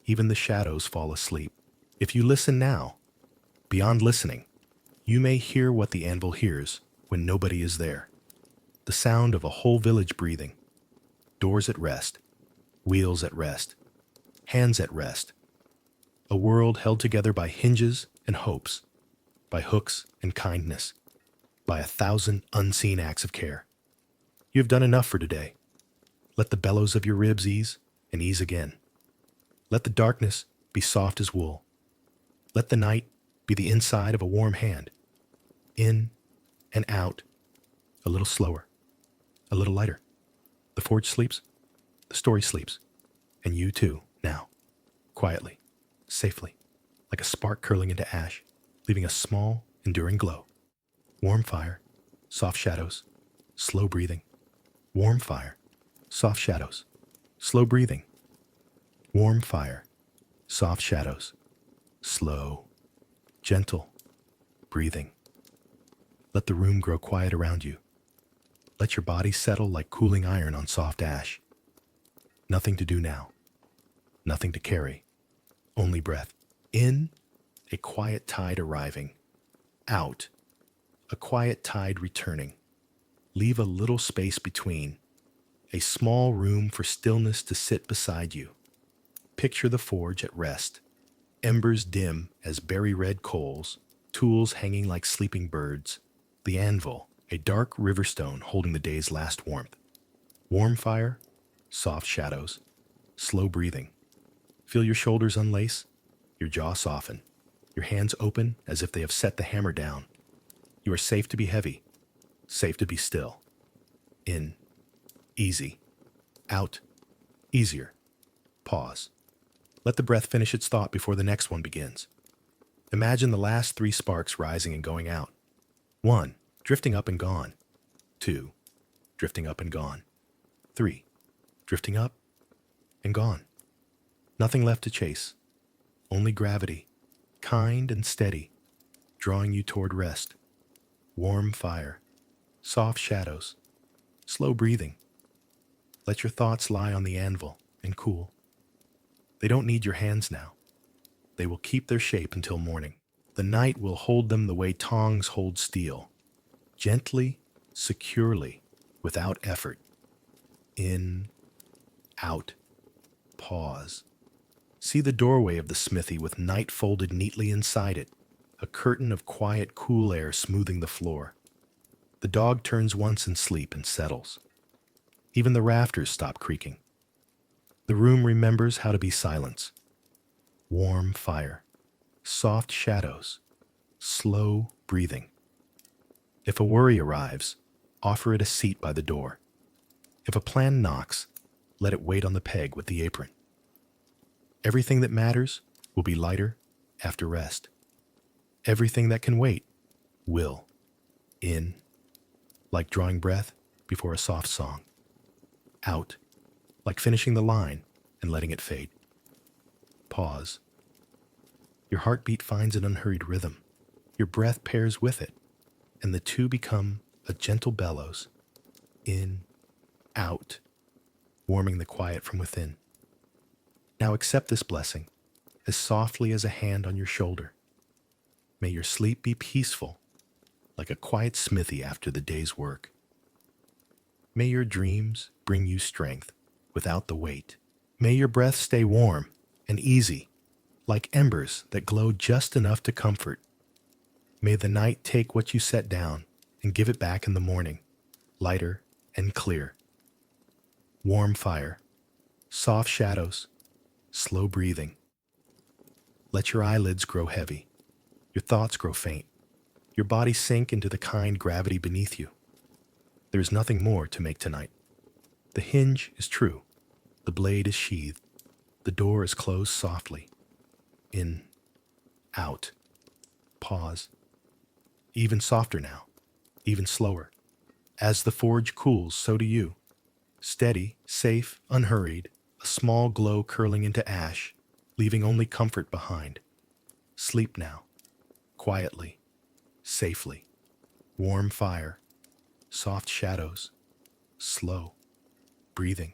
Even the shadows fall asleep. If you listen now, beyond listening, you may hear what the anvil hears when nobody is there. The sound of a whole village breathing. Doors at rest, wheels at rest, hands at rest. A world held together by hinges and hopes, by hooks and kindness, by 1,000 unseen acts of care. You have done enough for today. Let the bellows of your ribs ease and ease again. Let the darkness be soft as wool. Let the night be the inside of a warm hand. In and out, a little slower, a little lighter. The forge sleeps, the story sleeps, and you too, now, quietly, safely, like a spark curling into ash, leaving a small, enduring glow. Warm fire, soft shadows, slow breathing. Warm fire, soft shadows, slow breathing. Warm fire, soft shadows, slow, gentle breathing. Let the room grow quiet around you. Let your body settle like cooling iron on soft ash. Nothing to do now. Nothing to carry. Only breath. In, a quiet tide arriving. Out, a quiet tide returning. Leave a little space between. A small room for stillness to sit beside you. Picture the forge at rest. Embers dim as berry red coals, tools hanging like sleeping birds. The anvil, A dark river stone holding the day's last warmth. Warm fire, soft shadows, slow breathing. Feel your shoulders unlace, your jaw soften, your hands open as if they have set the hammer down. You are safe to be heavy, safe to be still. In, easy. Out, easier. Pause. Let the breath finish its thought before the next one begins. Imagine the last 3 sparks rising and going out. 1, drifting up and gone. 2, drifting up and gone. 3, drifting up and gone. Nothing left to chase. Only gravity, kind and steady, drawing you toward rest. Warm fire, soft shadows, slow breathing. Let your thoughts lie on the anvil and cool. They don't need your hands now. They will keep their shape until morning. The night will hold them the way tongs hold steel. Gently, securely, without effort. In, out, pause. See the doorway of the smithy with night folded neatly inside it, a curtain of quiet, cool air smoothing the floor. The dog turns once in sleep and settles. Even the rafters stop creaking. The room remembers how to be silence. Warm fire, soft shadows, slow breathing. If a worry arrives, offer it a seat by the door. If a plan knocks, let it wait on the peg with the apron. Everything that matters will be lighter after rest. Everything that can wait will. In, like drawing breath before a soft song. Out, like finishing the line and letting it fade. Pause. Your heartbeat finds an unhurried rhythm. Your breath pairs with it, and the two become a gentle bellows. In, out, warming the quiet from within. Now accept this blessing, as softly as a hand on your shoulder. May your sleep be peaceful, like a quiet smithy after the day's work. May your dreams bring you strength without the weight. May your breath stay warm and easy, like embers that glow just enough to comfort. May the night take what you set down and give it back in the morning, lighter and clear. Warm fire, soft shadows, slow breathing. Let your eyelids grow heavy, your thoughts grow faint, your body sink into the kind gravity beneath you. There is nothing more to make tonight. The hinge is true, the blade is sheathed, the door is closed softly. In, out, pause. Even softer now, even slower. As the forge cools, so do you. Steady, safe, unhurried, a small glow curling into ash, leaving only comfort behind. Sleep now, quietly, safely. Warm fire, soft shadows, slow breathing.